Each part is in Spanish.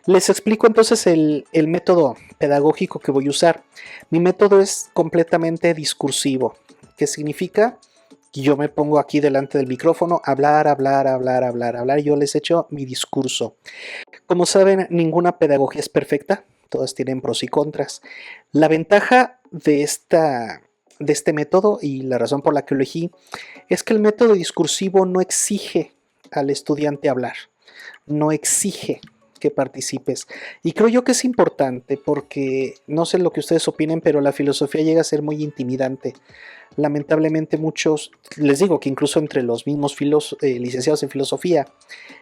Les explico entonces el método pedagógico que voy a usar. Mi método es completamente discursivo. ¿Qué significa? Yo me pongo aquí delante del micrófono, hablar, hablar, hablar, hablar, hablar. Yo les echo mi discurso. Como saben, ninguna pedagogía es perfecta. Todas tienen pros y contras. La ventaja de este método y la razón por la que lo elegí es que el método discursivo no exige al estudiante hablar. No exige que participes. Y creo yo que es importante porque no sé lo que ustedes opinen, pero la filosofía llega a ser muy intimidante. Lamentablemente muchos, les digo que incluso entre los mismos licenciados en filosofía,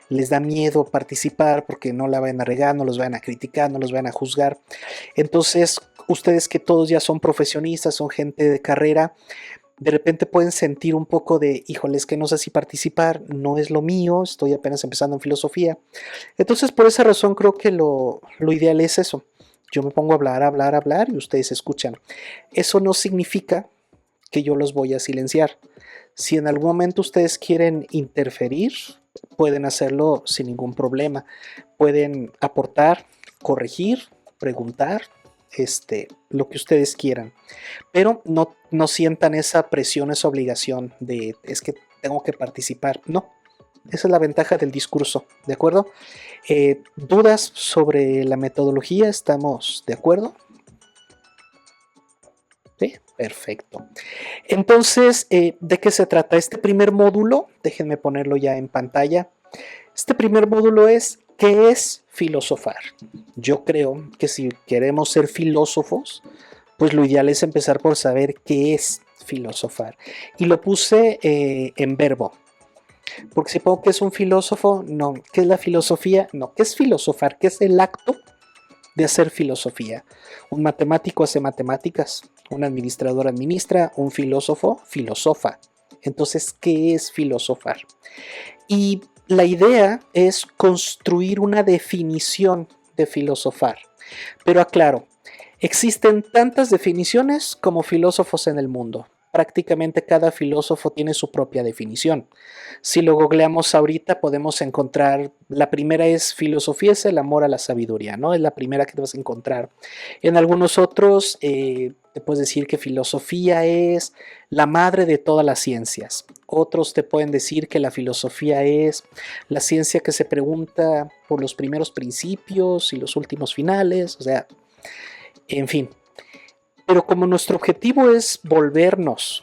les da miedo participar porque no la van a regar, no los van a criticar, no los van a juzgar. Entonces, ustedes que todos ya son profesionistas, son gente de carrera, de repente pueden sentir un poco de, híjoles, que no sé si participar, no es lo mío, estoy apenas empezando en filosofía. Entonces, por esa razón creo que lo ideal es eso. Yo me pongo a hablar, hablar, hablar y ustedes escuchan. Eso no significa que yo los voy a silenciar. Si en algún momento ustedes quieren interferir, pueden hacerlo sin ningún problema. Pueden aportar, corregir, preguntar, lo que ustedes quieran. Pero no sientan esa presión, esa obligación de es que tengo que participar. No, esa es la ventaja del discurso, ¿de acuerdo? ¿Dudas sobre la metodología? ¿Estamos de acuerdo? Sí, perfecto. Entonces, ¿de qué se trata? Este primer módulo, déjenme ponerlo ya en pantalla. Este primer módulo es ¿qué es filosofar? Yo creo que si queremos ser filósofos, pues lo ideal es empezar por saber qué es filosofar. Y lo puse en verbo, porque si pongo que es un filósofo, no. ¿Qué es la filosofía? No. ¿Qué es filosofar? ¿Qué es el acto de hacer filosofía? Un matemático hace matemáticas, un administrador administra, un filósofo filosofa. Entonces, ¿qué es filosofar? Y la idea es construir una definición de filosofar. Pero aclaro, existen tantas definiciones como filósofos en el mundo. Prácticamente cada filósofo tiene su propia definición. Si lo googleamos ahorita podemos encontrar, la primera es filosofía es el amor a la sabiduría, ¿no? Es la primera que te vas a encontrar. En algunos otros te puedes decir que filosofía es la madre de todas las ciencias. Otros te pueden decir que la filosofía es la ciencia que se pregunta por los primeros principios y los últimos finales, o sea, en fin. Pero como nuestro objetivo es volvernos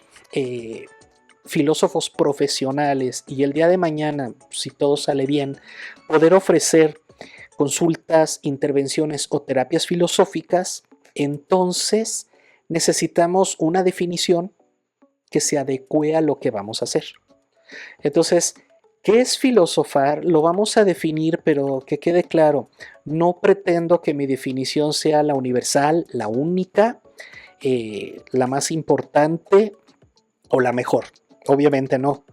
filósofos profesionales y el día de mañana, si todo sale bien, poder ofrecer consultas, intervenciones o terapias filosóficas, entonces necesitamos una definición que se adecue a lo que vamos a hacer. Entonces, ¿qué es filosofar? Lo vamos a definir, pero que quede claro, no pretendo que mi definición sea la universal, la única, la más importante o la mejor. Obviamente no.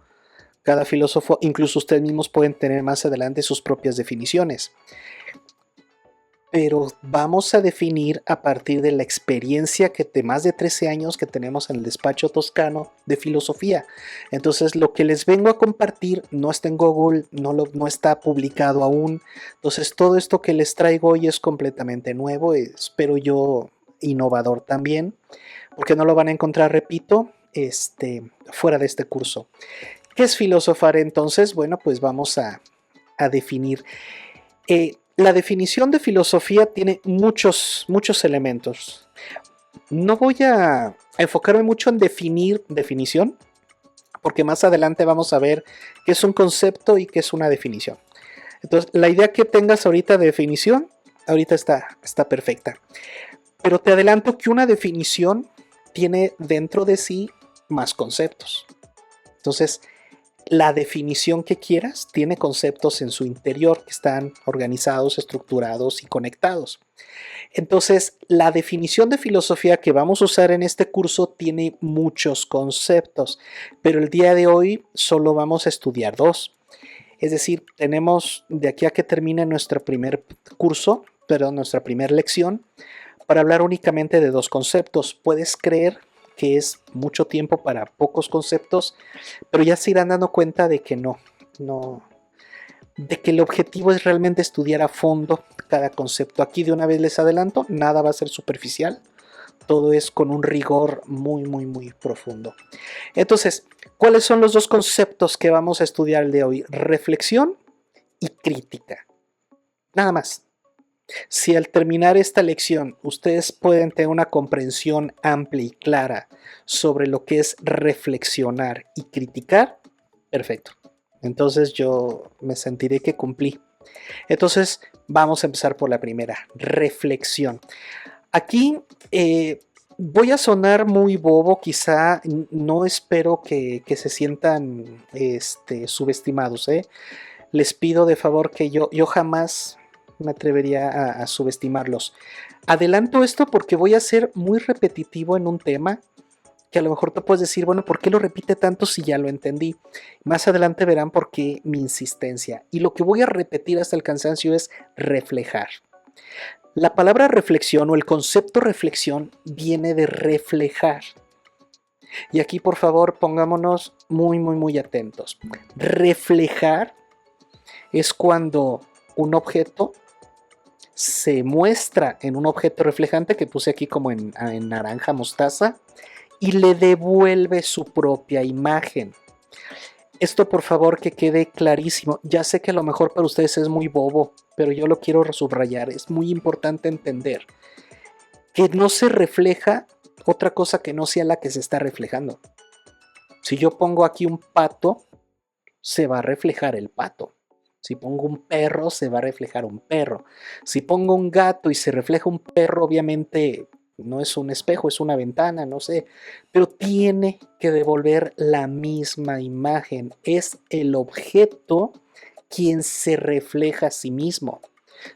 Cada filósofo, incluso ustedes mismos pueden tener más adelante sus propias definiciones. Pero vamos a definir a partir de la experiencia que de más de 13 años que tenemos en el despacho toscano de filosofía. Entonces lo que les vengo a compartir no está en Google, no está publicado aún. Entonces todo esto que les traigo hoy es completamente nuevo, espero yo innovador también, porque no lo van a encontrar, repito, fuera de este curso. ¿Qué es filosofar entonces? Bueno, pues vamos a definir. La definición de filosofía tiene muchos elementos. No voy a enfocarme mucho en definir definición, porque más adelante vamos a ver qué es un concepto y qué es una definición. Entonces, la idea que tengas ahorita de definición, ahorita está perfecta. Pero te adelanto que una definición tiene dentro de sí más conceptos. Entonces, la definición que quieras tiene conceptos en su interior que están organizados, estructurados y conectados. Entonces, la definición de filosofía que vamos a usar en este curso tiene muchos conceptos, pero el día de hoy solo vamos a estudiar dos. Es decir, tenemos de aquí a que termine nuestro primer curso, nuestra primera lección, para hablar únicamente de dos conceptos. Puedes creer que es mucho tiempo para pocos conceptos, pero ya se irán dando cuenta de que no de que el objetivo es realmente estudiar a fondo cada concepto. Aquí de una vez les adelanto, nada va a ser superficial, todo es con un rigor muy, muy, muy profundo. Entonces, ¿cuáles son los dos conceptos que vamos a estudiar el de hoy? Reflexión y crítica. Nada más. Si al terminar esta lección ustedes pueden tener una comprensión amplia y clara sobre lo que es reflexionar y criticar, perfecto. Entonces yo me sentiré que cumplí. Entonces vamos a empezar por la primera, reflexión. Aquí voy a sonar muy bobo, quizá no espero que se sientan subestimados. Les pido de favor que yo jamás me atrevería a subestimarlos. Adelanto esto porque voy a ser muy repetitivo en un tema que a lo mejor te puedes decir, bueno, ¿por qué lo repite tanto si ya lo entendí? Más adelante verán por qué mi insistencia. Y lo que voy a repetir hasta el cansancio es reflejar. La palabra reflexión o el concepto reflexión viene de reflejar. Y aquí por favor pongámonos muy, muy, muy atentos. Reflejar es cuando un objeto se muestra en un objeto reflejante que puse aquí como en naranja mostaza y le devuelve su propia imagen. Esto por favor que quede clarísimo. Ya sé que a lo mejor para ustedes es muy bobo, pero yo lo quiero subrayar. Es muy importante entender que no se refleja otra cosa que no sea la que se está reflejando. Si yo pongo aquí un pato, se va a reflejar el pato. Si pongo un perro, se va a reflejar un perro. Si pongo un gato y se refleja un perro, obviamente no es un espejo, es una ventana, no sé. Pero tiene que devolver la misma imagen. Es el objeto quien se refleja a sí mismo.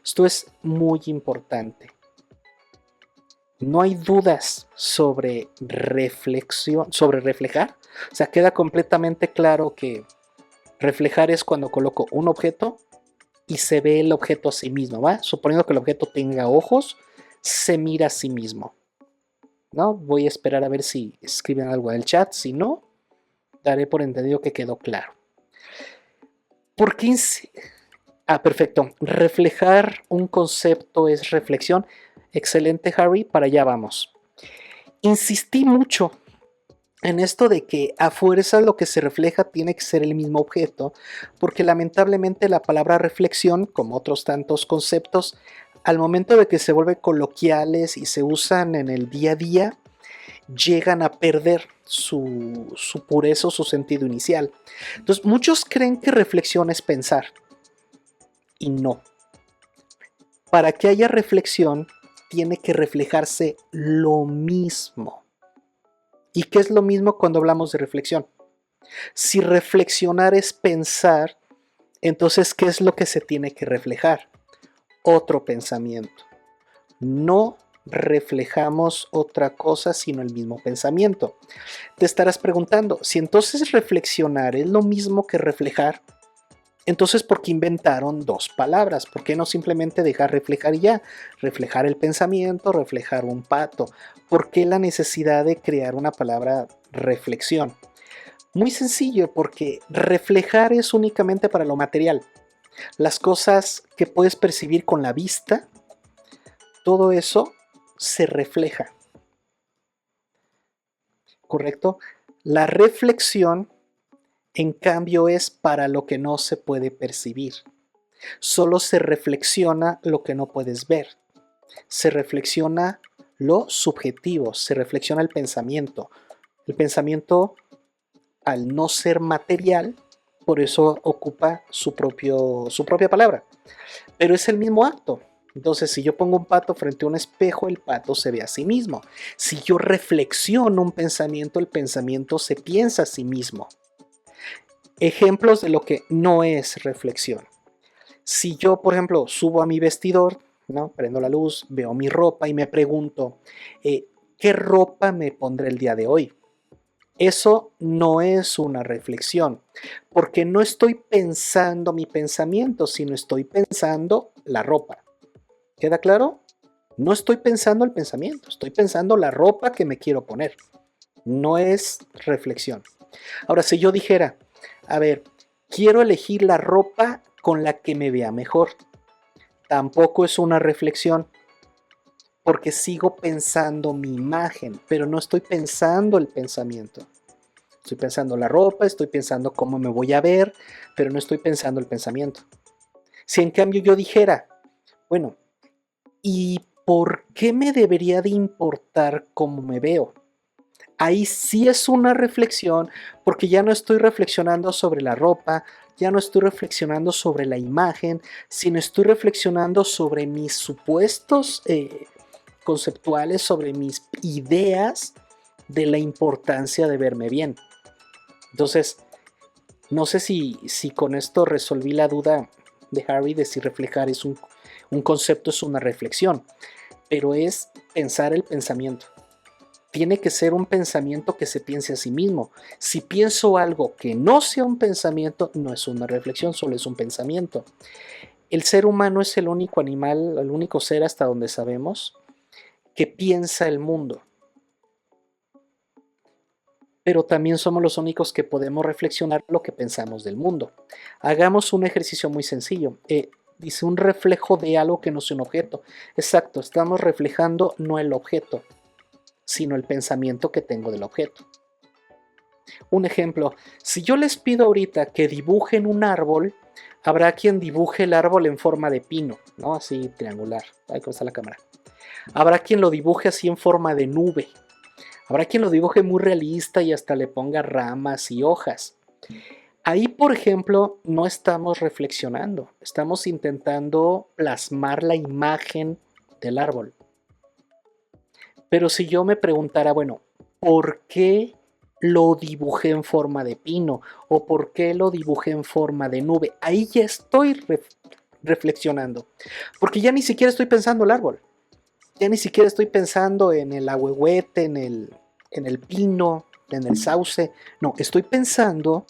Esto es muy importante. No hay dudas sobre reflexión, sobre reflejar. O sea, queda completamente claro que reflejar es cuando coloco un objeto y se ve el objeto a sí mismo, ¿va? Suponiendo que el objeto tenga ojos, se mira a sí mismo, ¿no? Voy a esperar a ver si escriben algo en el chat, si no, daré por entendido que quedó claro. ¿Por qué? Perfecto. Reflejar un concepto es reflexión. Excelente, Harry, para allá vamos. Insistí mucho en esto de que a fuerza lo que se refleja tiene que ser el mismo objeto, porque lamentablemente la palabra reflexión, como otros tantos conceptos, al momento de que se vuelven coloquiales y se usan en el día a día, llegan a perder su pureza o su sentido inicial. Entonces, muchos creen que reflexión es pensar, y no. Para que haya reflexión, tiene que reflejarse lo mismo. ¿Y qué es lo mismo cuando hablamos de reflexión? Si reflexionar es pensar, entonces, ¿qué es lo que se tiene que reflejar? Otro pensamiento. No reflejamos otra cosa sino el mismo pensamiento. Te estarás preguntando, si entonces reflexionar es lo mismo que reflejar, entonces ¿por qué inventaron dos palabras? ¿Por qué no simplemente dejar reflejar y ya? Reflejar el pensamiento, reflejar un pato. ¿Por qué la necesidad de crear una palabra reflexión? Muy sencillo, porque reflejar es únicamente para lo material. Las cosas que puedes percibir con la vista, todo eso se refleja. ¿Correcto? La reflexión, en cambio, es para lo que no se puede percibir. Solo se reflexiona lo que no puedes ver. Se reflexiona lo subjetivo, se reflexiona el pensamiento. El pensamiento, al no ser material, por eso ocupa su propia palabra. Pero es el mismo acto. Entonces, si yo pongo un pato frente a un espejo, el pato se ve a sí mismo. Si yo reflexiono un pensamiento, el pensamiento se piensa a sí mismo. Ejemplos de lo que no es reflexión. Si yo, por ejemplo, subo a mi vestidor, ¿no? Prendo la luz, veo mi ropa y me pregunto, ¿qué ropa me pondré el día de hoy? Eso no es una reflexión, porque no estoy pensando mi pensamiento, sino estoy pensando la ropa. ¿Queda claro? No estoy pensando el pensamiento, estoy pensando la ropa que me quiero poner. No es reflexión. Ahora, si yo dijera, a ver, quiero elegir la ropa con la que me vea mejor. Tampoco es una reflexión, porque sigo pensando mi imagen, pero no estoy pensando el pensamiento. Estoy pensando la ropa, estoy pensando cómo me voy a ver, pero no estoy pensando el pensamiento. Si en cambio yo dijera, bueno, ¿y por qué me debería de importar cómo me veo? Ahí sí es una reflexión, porque ya no estoy reflexionando sobre la ropa, ya no estoy reflexionando sobre la imagen, sino estoy reflexionando sobre mis supuestos conceptuales, sobre mis ideas de la importancia de verme bien. Entonces, no sé si con esto resolví la duda de Harry de si reflejar es un concepto, es una reflexión, pero es pensar el pensamiento. Tiene que ser un pensamiento que se piense a sí mismo. Si pienso algo que no sea un pensamiento, no es una reflexión, solo es un pensamiento. El ser humano es el único animal, el único ser hasta donde sabemos, que piensa el mundo. Pero también somos los únicos que podemos reflexionar lo que pensamos del mundo. Hagamos un ejercicio muy sencillo. Dice un reflejo de algo que no es un objeto. Exacto, estamos reflejando no el objeto, sino el pensamiento que tengo del objeto. Un ejemplo, si yo les pido ahorita que dibujen un árbol, habrá quien dibuje el árbol en forma de pino, ¿no? Así triangular. Ahí está la cámara. Habrá quien lo dibuje así en forma de nube. Habrá quien lo dibuje muy realista y hasta le ponga ramas y hojas. Ahí, por ejemplo, no estamos reflexionando, estamos intentando plasmar la imagen del árbol. Pero si yo me preguntara, bueno, ¿por qué lo dibujé en forma de pino? ¿O por qué lo dibujé en forma de nube? Ahí ya estoy reflexionando, porque ya ni siquiera estoy pensando el árbol. Ya ni siquiera estoy pensando en el ahuehuete, en el pino, en el sauce. No, estoy pensando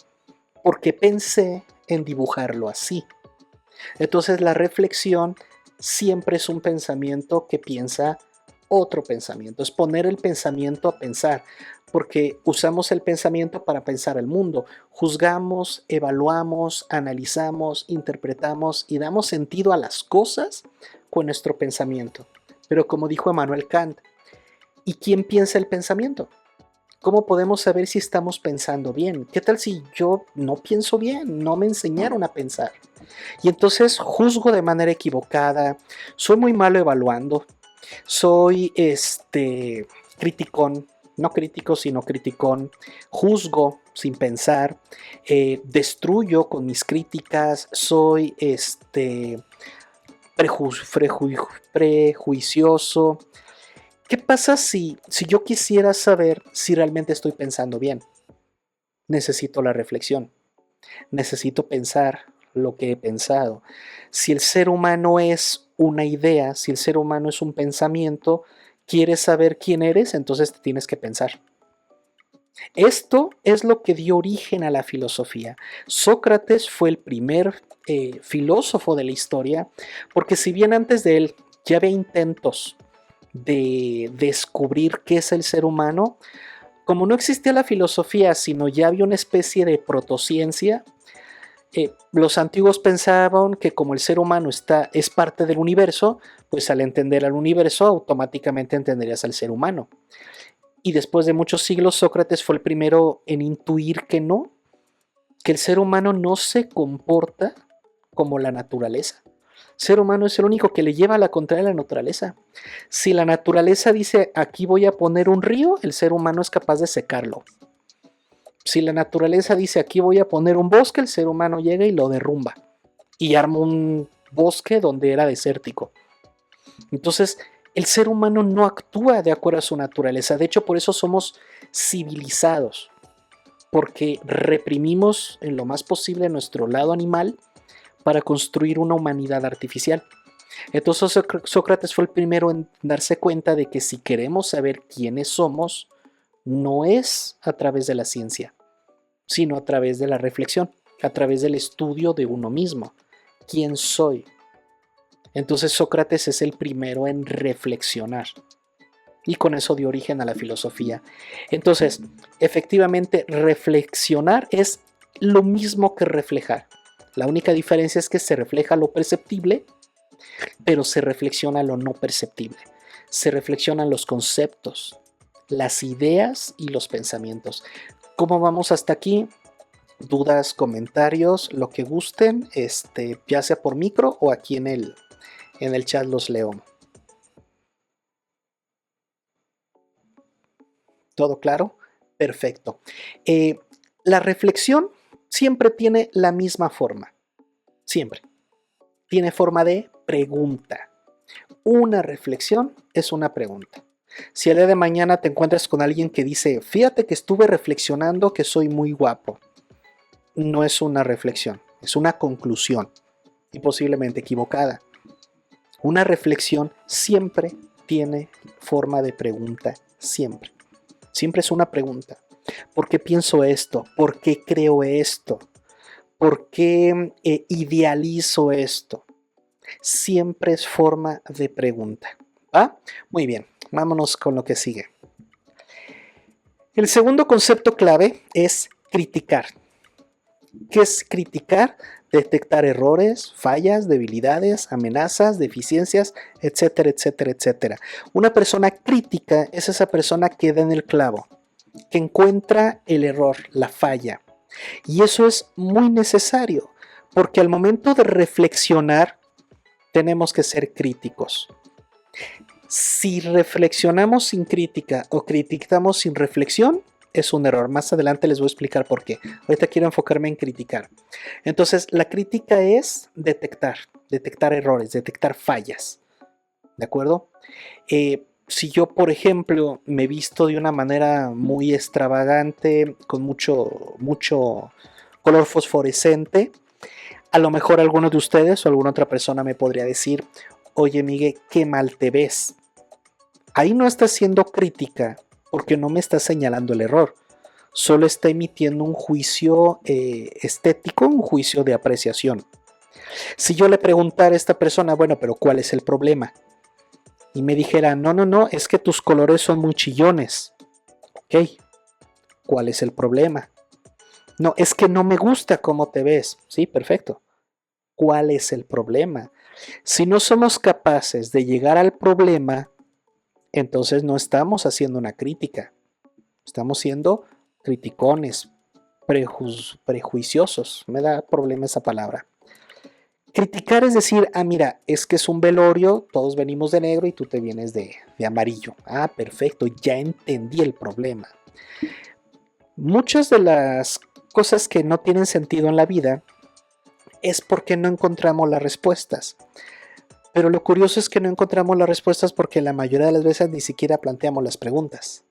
porque pensé en dibujarlo así. Entonces la reflexión siempre es un pensamiento que piensa otro pensamiento. Es poner el pensamiento a pensar, porque usamos el pensamiento para pensar el mundo. Juzgamos, evaluamos, analizamos, interpretamos y damos sentido a las cosas con nuestro pensamiento. Pero como dijo Immanuel Kant, ¿y quién piensa el pensamiento? ¿Cómo podemos saber si estamos pensando bien? ¿Qué tal si yo no pienso bien? No me enseñaron a pensar. Y entonces juzgo de manera equivocada, soy muy malo evaluando, soy criticón, no crítico sino criticón, juzgo sin pensar, destruyo con mis críticas, soy prejuicioso. ¿Qué pasa si yo quisiera saber si realmente estoy pensando bien? Necesito la reflexión, necesito pensar lo que he pensado. Si el ser humano es una idea, si el ser humano es un pensamiento, quieres saber quién eres, entonces te tienes que pensar. Esto es lo que dio origen a la filosofía. Sócrates fue el primer filósofo de la historia, porque si bien antes de él ya había intentos de descubrir qué es el ser humano, como no existía la filosofía, sino ya había una especie de protociencia, los antiguos pensaban que como el ser humano es parte del universo, pues al entender al universo automáticamente entenderías al ser humano. Y después de muchos siglos, Sócrates fue el primero en intuir que no, que el ser humano no se comporta como la naturaleza. El ser humano es el único que le lleva a la contraria a la naturaleza. Si la naturaleza dice aquí voy a poner un río, el ser humano es capaz de secarlo. Si la naturaleza dice aquí voy a poner un bosque, el ser humano llega y lo derrumba y arma un bosque donde era desértico. Entonces, el ser humano no actúa de acuerdo a su naturaleza. De hecho, por eso somos civilizados, porque reprimimos en lo más posible nuestro lado animal para construir una humanidad artificial. Entonces, Sócrates fue el primero en darse cuenta de que si queremos saber quiénes somos, no es a través de la ciencia, sino a través de la reflexión, a través del estudio de uno mismo. ¿Quién soy? Entonces Sócrates es el primero en reflexionar y con eso dio origen a la filosofía. Entonces, efectivamente, reflexionar es lo mismo que reflejar. La única diferencia es que se refleja lo perceptible, pero se reflexiona lo no perceptible. Se reflexionan los conceptos, las ideas y los pensamientos. ¿Cómo vamos hasta aquí? Dudas, comentarios, lo que gusten, ya sea por micro o aquí en el chat los leo. ¿Todo claro? Perfecto. La reflexión siempre tiene la misma forma. Siempre. Tiene forma de pregunta. Una reflexión es una pregunta. Si el día de mañana te encuentras con alguien que dice, fíjate que estuve reflexionando que soy muy guapo, no es una reflexión, es una conclusión y posiblemente equivocada. Una reflexión siempre tiene forma de pregunta, siempre. Siempre es una pregunta. ¿Por qué pienso esto? ¿Por qué creo esto? ¿Por qué idealizo esto? Siempre es forma de pregunta. ¿Va? Muy bien, vámonos con lo que sigue. El segundo concepto clave es criticar. ¿Qué es criticar? Detectar errores, fallas, debilidades, amenazas, deficiencias, etcétera, etcétera, etcétera. Una persona crítica es esa persona que da en el clavo, que encuentra el error, la falla. Y eso es muy necesario, porque al momento de reflexionar, tenemos que ser críticos. Si reflexionamos sin crítica o criticamos sin reflexión, es un error. Más adelante les voy a explicar por qué. Ahorita quiero enfocarme en criticar. Entonces, la crítica es detectar errores, detectar fallas. ¿De acuerdo? Si yo, por ejemplo, me visto de una manera muy extravagante, con mucho color fosforescente, a lo mejor alguno de ustedes o alguna otra persona me podría decir, oye Miguel, qué mal te ves. Ahí no está haciendo crítica porque no me está señalando el error, solo está emitiendo un juicio estético, un juicio de apreciación. Si yo le preguntara a esta persona, bueno, pero ¿cuál es el problema? Y me dijera, no, es que tus colores son muy chillones. Ok, ¿cuál es el problema? No, es que no me gusta cómo te ves. Sí, perfecto. ¿Cuál es el problema? Si no somos capaces de llegar al problema, entonces no estamos haciendo una crítica. Estamos siendo criticones, prejuiciosos. Me da problema esa palabra. Criticar es decir, mira, es que es un velorio, todos venimos de negro y tú te vienes de amarillo. Perfecto, ya entendí el problema. Muchas de las cosas que no tienen sentido en la vida es porque no encontramos las respuestas. Pero lo curioso es que no encontramos las respuestas porque la mayoría de las veces ni siquiera planteamos las preguntas.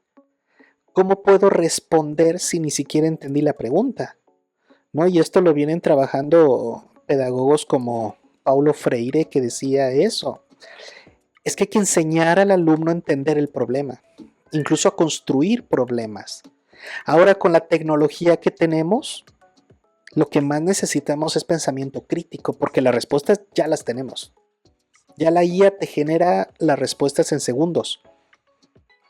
¿Cómo puedo responder si ni siquiera entendí la pregunta? ¿No? Y esto lo vienen trabajando pedagogos como Paulo Freire, que decía eso. Es que hay que enseñar al alumno a entender el problema, incluso a construir problemas. Ahora con la tecnología que tenemos, lo que más necesitamos es pensamiento crítico, porque las respuestas ya las tenemos. Ya la IA te genera las respuestas en segundos.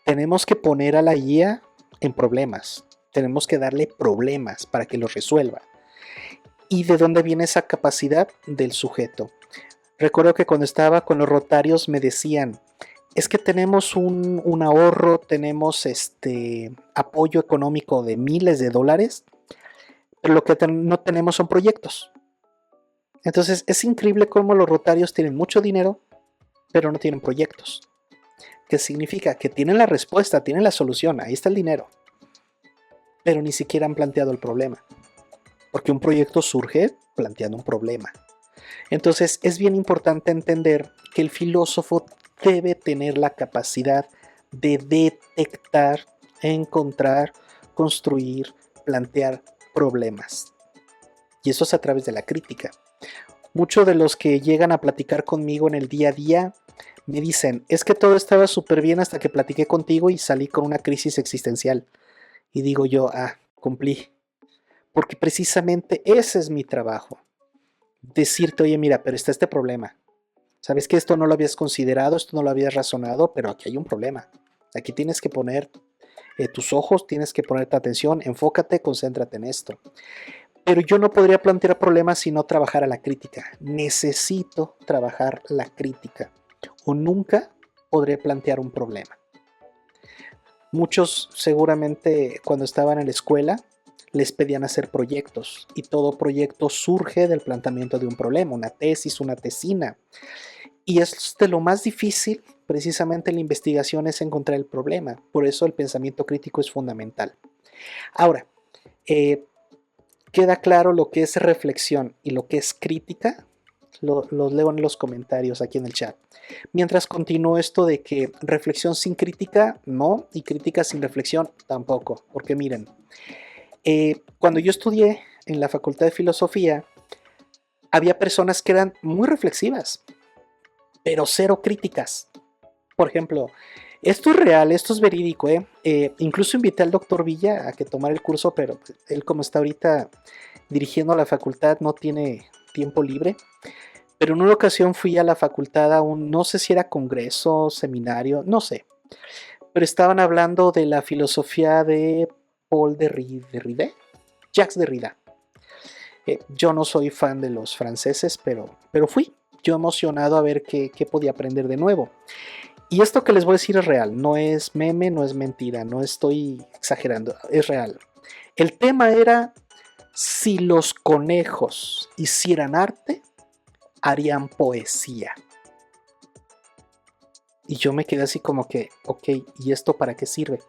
Tenemos que poner a la IA en problemas. Tenemos que darle problemas para que los resuelva. ¿Y de dónde viene esa capacidad? Del sujeto. Recuerdo que cuando estaba con los rotarios me decían, es que tenemos un ahorro, tenemos apoyo económico de miles de dólares, pero lo que no tenemos son proyectos. Entonces es increíble cómo los rotarios tienen mucho dinero, pero no tienen proyectos. ¿Qué significa? Que tienen la respuesta, tienen la solución, ahí está el dinero, pero ni siquiera han planteado el problema. Porque un proyecto surge planteando un problema. Entonces es bien importante entender que el filósofo debe tener la capacidad de detectar, encontrar, construir, plantear problemas. Y eso es a través de la crítica. Muchos de los que llegan a platicar conmigo en el día a día me dicen, es que todo estaba súper bien hasta que platiqué contigo y salí con una crisis existencial. Y digo yo, cumplí. Porque precisamente ese es mi trabajo. Decirte, oye, mira, pero está este problema. Sabes que esto no lo habías considerado, esto no lo habías razonado, pero aquí hay un problema. Aquí tienes que poner tus ojos, tienes que ponerte atención, enfócate, concéntrate en esto. Pero yo no podría plantear problemas si no trabajara la crítica. Necesito trabajar la crítica o nunca podré plantear un problema. Muchos seguramente cuando estaban en la escuela les pedían hacer proyectos y todo proyecto surge del planteamiento de un problema, una tesis, una tesina. Y es de lo más difícil, precisamente en la investigación, es encontrar el problema. Por eso el pensamiento crítico es fundamental. Ahora, queda claro lo que es reflexión y lo que es crítica. Los leo en los comentarios aquí en el chat. Mientras continúo esto de que reflexión sin crítica, no, y crítica sin reflexión, tampoco. Porque miren, cuando yo estudié en la Facultad de Filosofía, había personas que eran muy reflexivas, pero cero críticas. Por ejemplo, esto es real, esto es verídico. Incluso invité al doctor Villa a que tomara el curso, pero él como está ahorita dirigiendo la facultad no tiene tiempo libre. Pero en una ocasión fui a la facultad a un, no sé si era congreso, seminario, no sé. Pero estaban hablando de la filosofía de Paul Derrida, Jacques Derrida. Yo no soy fan de los franceses, pero fui yo emocionado a ver qué podía aprender de nuevo. Y esto que les voy a decir es real, no es meme, no es mentira, no estoy exagerando, es real. El tema era si los conejos hicieran arte, harían poesía. Y yo me quedé así como que, ok, ¿y esto para qué sirve?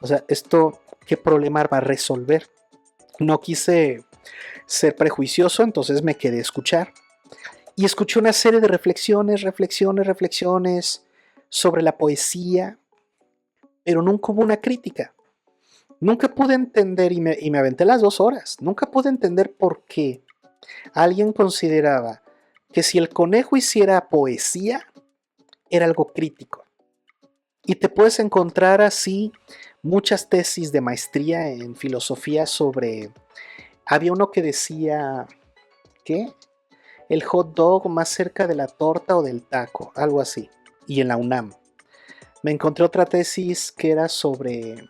O sea, ¿esto qué problema va a resolver? No quise ser prejuicioso, entonces me quedé a escuchar. Y escuché una serie de reflexiones sobre la poesía, pero nunca hubo una crítica. Nunca pude entender, y me aventé las 2 horas, nunca pude entender por qué alguien consideraba que si el conejo hiciera poesía, era algo crítico. Y te puedes encontrar así muchas tesis de maestría en filosofía sobre... Había uno que decía, ¿qué? El hot dog más cerca de la torta o del taco, algo así. Y en la UNAM. Me encontré otra tesis que era sobre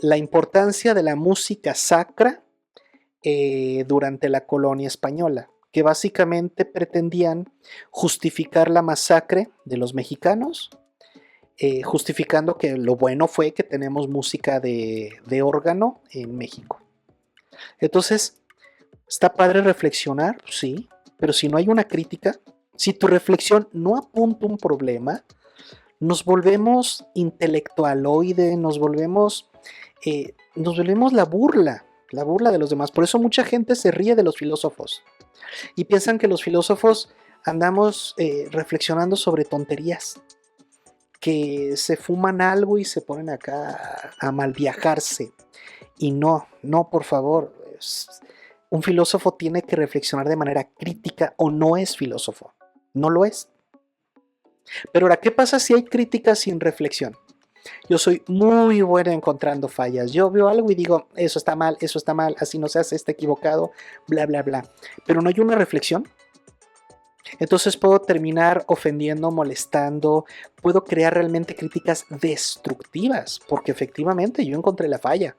la importancia de la música sacra durante la colonia española, que básicamente pretendían justificar la masacre de los mexicanos, justificando que lo bueno fue que tenemos música de órgano en México. Entonces, está padre reflexionar, sí, pero si no hay una crítica, si tu reflexión no apunta un problema, nos volvemos intelectualoide, nos volvemos la burla de los demás. Por eso mucha gente se ríe de los filósofos y piensan que los filósofos andamos reflexionando sobre tonterías, que se fuman algo y se ponen acá a mal viajarse. Y no, por favor, un filósofo tiene que reflexionar de manera crítica o no es filósofo, no lo es. Pero ahora, ¿qué pasa si hay crítica sin reflexión? Yo soy muy bueno encontrando fallas. Yo veo algo y digo, eso está mal, así no se hace, está equivocado, bla, bla, bla. Pero no hay una reflexión. Entonces puedo terminar ofendiendo, molestando, puedo crear realmente críticas destructivas, porque efectivamente yo encontré la falla.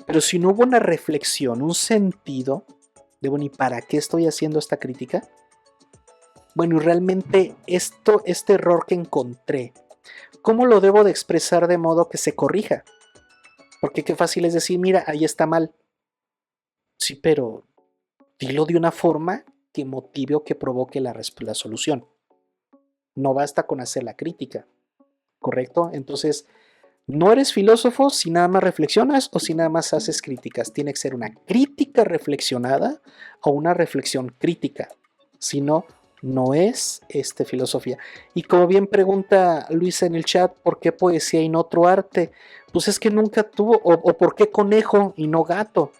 Pero si no hubo una reflexión, un sentido de, bueno, ¿y para qué estoy haciendo esta crítica? Bueno, y realmente este error que encontré, ¿cómo lo debo de expresar de modo que se corrija? Porque qué fácil es decir, mira, ahí está mal. Sí, pero dilo de una forma que motive o que provoque la solución. No basta con hacer la crítica, ¿correcto? Entonces, no eres filósofo si nada más reflexionas o si nada más haces críticas. Tiene que ser una crítica reflexionada o una reflexión crítica. Si no, no es filosofía. Y como bien pregunta Luisa en el chat, ¿por qué poesía y no otro arte? Pues es que nunca tuvo, o ¿por qué conejo y no gato?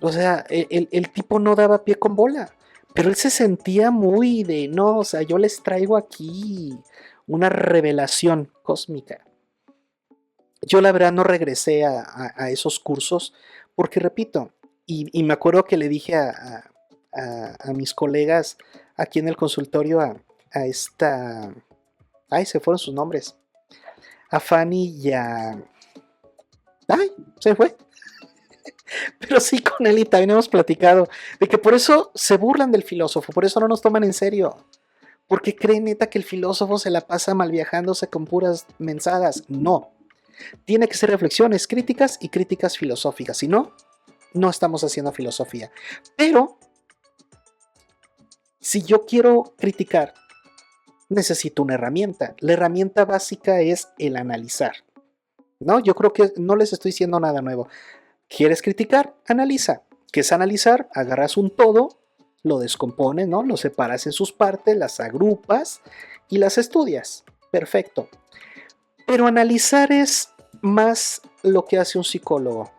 O sea, el tipo no daba pie con bola, pero él se sentía muy de, no, o sea, yo les traigo aquí una revelación cósmica. Yo la verdad no regresé a esos cursos porque, repito, y me acuerdo que le dije a mis colegas aquí en el consultorio, a esta, ay, se fueron sus nombres, a Fanny y a, ay, se fue, Pero sí, con él y también hemos platicado de que por eso se burlan del filósofo, por eso no nos toman en serio. Porque creen neta que el filósofo se la pasa mal viajándose con puras mensadas. No. Tiene que ser reflexiones críticas y críticas filosóficas. Si no, no estamos haciendo filosofía. Pero, si yo quiero criticar, necesito una herramienta. La herramienta básica es el analizar. ¿No? Yo creo que no les estoy diciendo nada nuevo. ¿Quieres criticar? Analiza. ¿Qué es analizar? Agarras un todo, lo descompones, ¿no? Lo separas en sus partes, las agrupas y las estudias. Perfecto. Pero analizar es más lo que hace un psicólogo.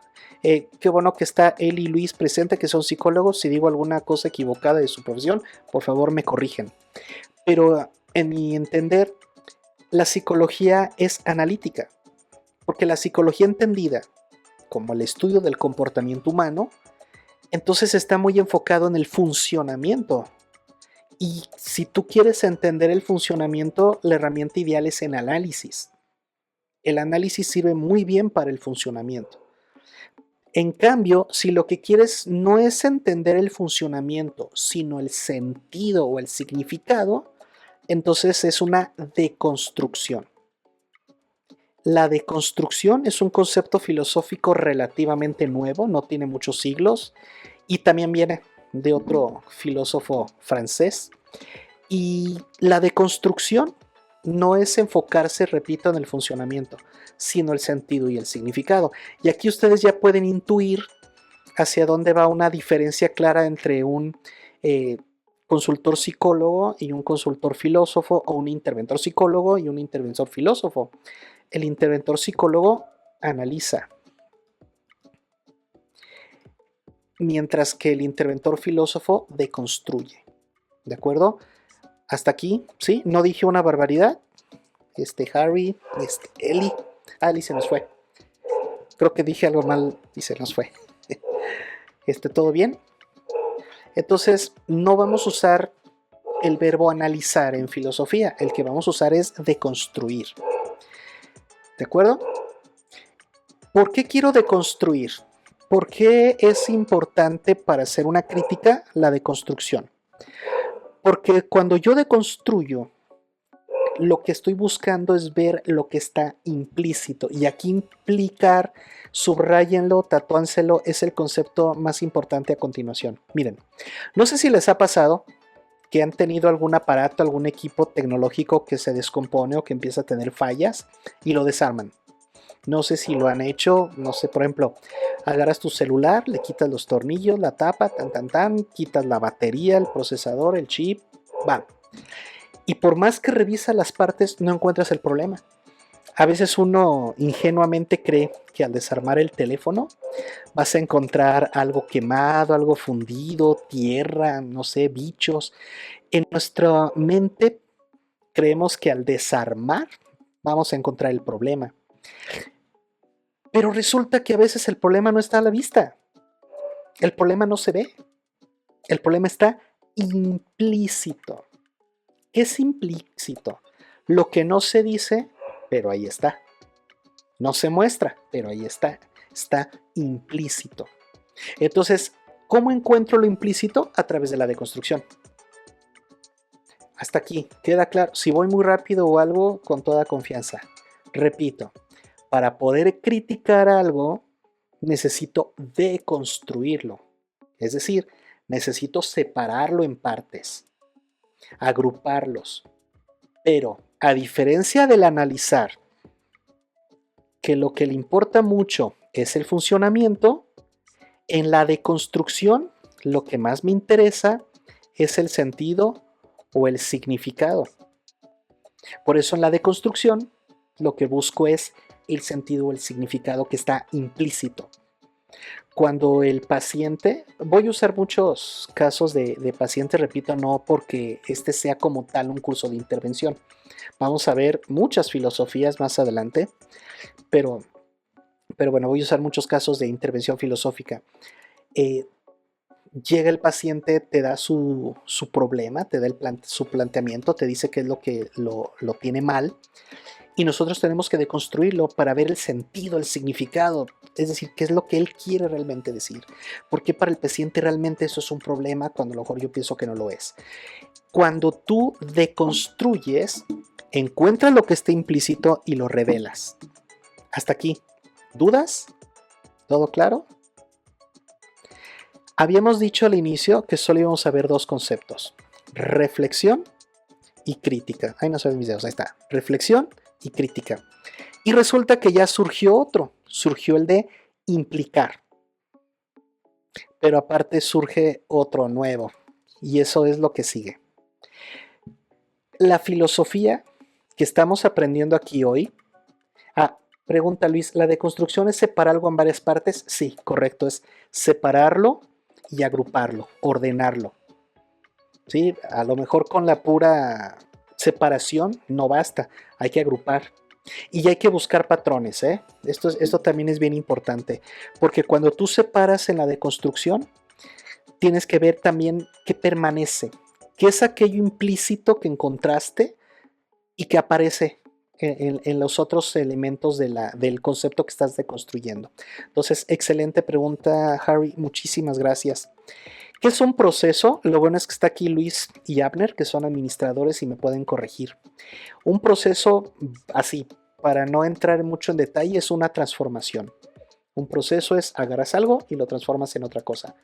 Qué bueno que está él y Luis presente, que son psicólogos. Si digo alguna cosa equivocada de su profesión, por favor me corrigen. Pero en mi entender, la psicología es analítica, porque la psicología entendida como el estudio del comportamiento humano, entonces está muy enfocado en el funcionamiento. Y si tú quieres entender el funcionamiento, la herramienta ideal es el análisis. El análisis sirve muy bien para el funcionamiento. En cambio, si lo que quieres no es entender el funcionamiento, sino el sentido o el significado, entonces es una deconstrucción. La deconstrucción es un concepto filosófico relativamente nuevo, no tiene muchos siglos, y también viene de otro filósofo francés. Y la deconstrucción no es enfocarse, repito, en el funcionamiento, sino el sentido y el significado. Y aquí ustedes ya pueden intuir hacia dónde va una diferencia clara entre un consultor psicólogo y un consultor filósofo, o un interventor psicólogo y un interventor filósofo. El interventor psicólogo analiza, mientras que el interventor filósofo deconstruye. ¿De acuerdo? Hasta aquí, ¿sí? No dije una barbaridad. Harry, Ellie. Ellie se nos fue. Creo que dije algo mal y se nos fue. ¿Todo bien? Entonces, no vamos a usar el verbo analizar en filosofía. El que vamos a usar es deconstruir. ¿De acuerdo? ¿Por qué quiero deconstruir? ¿Por qué es importante para hacer una crítica la deconstrucción? Porque cuando yo deconstruyo, lo que estoy buscando es ver lo que está implícito. Y aquí implicar, subrayenlo, tatúanselo, es el concepto más importante a continuación. Miren, no sé si les ha pasado que han tenido algún aparato, algún equipo tecnológico que se descompone o que empieza a tener fallas y lo desarman. No sé si lo han hecho, no sé, por ejemplo, agarras tu celular, le quitas los tornillos, la tapa, quitas la batería, el procesador, el chip, va. Y por más que revisa las partes, no encuentras el problema. A veces uno ingenuamente cree que al desarmar el teléfono vas a encontrar algo quemado, algo fundido, tierra, no sé, bichos. En nuestra mente creemos que al desarmar vamos a encontrar el problema. Pero resulta que a veces el problema no está a la vista. El problema no se ve. El problema está implícito. ¿Qué es implícito? Lo que no se dice, pero ahí está. No se muestra, pero ahí está. Está implícito. Entonces, ¿cómo encuentro lo implícito? A través de la deconstrucción. Hasta aquí, queda claro. Si voy muy rápido o algo, con toda confianza. Repito, para poder criticar algo, necesito deconstruirlo. Es decir, necesito separarlo en partes, agruparlos. Pero, a diferencia del analizar, que lo que le importa mucho es el funcionamiento, en la deconstrucción lo que más me interesa es el sentido o el significado. Por eso en la deconstrucción lo que busco es el sentido o el significado que está implícito. Cuando el paciente, voy a usar muchos casos de pacientes, repito, no porque este sea como tal un curso de intervención. Vamos a ver muchas filosofías más adelante, pero bueno, voy a usar muchos casos de intervención filosófica. Llega el paciente, te da su problema, te da su planteamiento, te dice qué es lo que lo tiene mal, y nosotros tenemos que deconstruirlo para ver el sentido, el significado, es decir, qué es lo que él quiere realmente decir. ¿Por qué para el paciente realmente eso es un problema cuando a lo mejor yo pienso que no lo es? Cuando tú deconstruyes, encuentras lo que está implícito y lo revelas. Hasta aquí. ¿Dudas? ¿Todo claro? Habíamos dicho al inicio que solo íbamos a ver dos conceptos: reflexión y crítica. Ahí no se ven mis dedos, ahí está. Reflexión y crítica. Y resulta que ya surgió otro. Surgió el de implicar. Pero aparte surge otro nuevo. Y eso es lo que sigue. La filosofía que estamos aprendiendo aquí hoy. Pregunta Luis, ¿la deconstrucción es separar algo en varias partes? Sí, correcto, es separarlo y agruparlo, ordenarlo. ¿Sí? A lo mejor con la pura separación no basta, hay que agrupar. Y hay que buscar patrones, ¿eh? Esto también es bien importante, porque cuando tú separas en la deconstrucción, tienes que ver también qué permanece, qué es aquello implícito que encontraste y que aparece en los otros elementos del concepto que estás deconstruyendo. Entonces, excelente pregunta, Harry, muchísimas gracias. ¿Qué es un proceso? Lo bueno es que está aquí Luis y Abner, que son administradores y me pueden corregir. Un proceso, así, para no entrar mucho en detalle, es una transformación. Un proceso es agarras algo y lo transformas en otra cosa.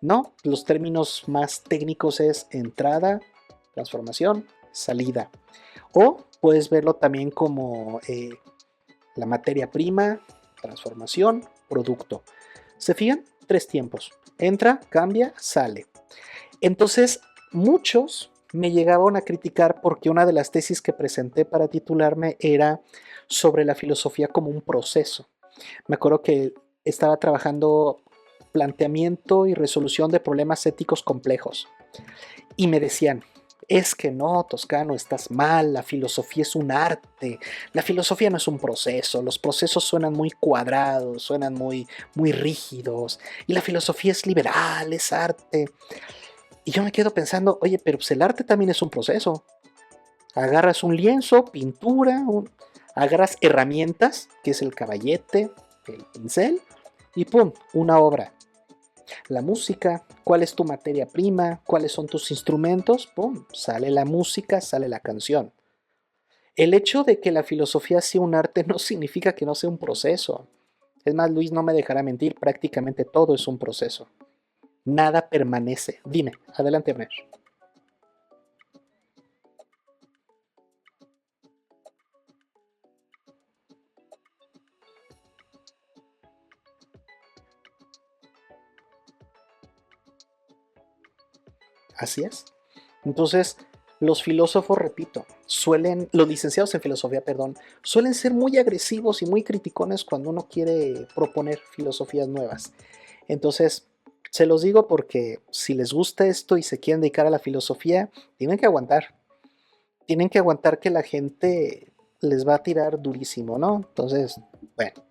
No, los términos más técnicos es entrada, transformación, salida. O puedes verlo también como la materia prima, transformación, producto. ¿Se fijan? 3 tiempos. Entra, cambia, sale. Entonces, muchos me llegaban a criticar porque una de las tesis que presenté para titularme era sobre la filosofía como un proceso. Me acuerdo que estaba trabajando planteamiento y resolución de problemas éticos complejos. Y me decían, es que no, Toscano, estás mal, la filosofía es un arte, la filosofía no es un proceso, los procesos suenan muy cuadrados, suenan muy rígidos, y la filosofía es liberal, es arte. Y yo me quedo pensando, oye, pero pues el arte también es un proceso. Agarras un lienzo, pintura, agarras herramientas, que es el caballete, el pincel, y ¡pum!, una obra. La música, cuál es tu materia prima, cuáles son tus instrumentos, ¡pum!, sale la música, sale la canción. El hecho de que la filosofía sea un arte no significa que no sea un proceso. Es más, Luis no me dejará mentir, prácticamente todo es un proceso. Nada permanece. Dime, adelante, Abner. Así es. Entonces, los filósofos, repito, los licenciados en filosofía, perdón, suelen ser muy agresivos y muy criticones cuando uno quiere proponer filosofías nuevas. Entonces, se los digo porque si les gusta esto y se quieren dedicar a la filosofía, tienen que aguantar. Tienen que aguantar que la gente les va a tirar durísimo, ¿no? Entonces, bueno.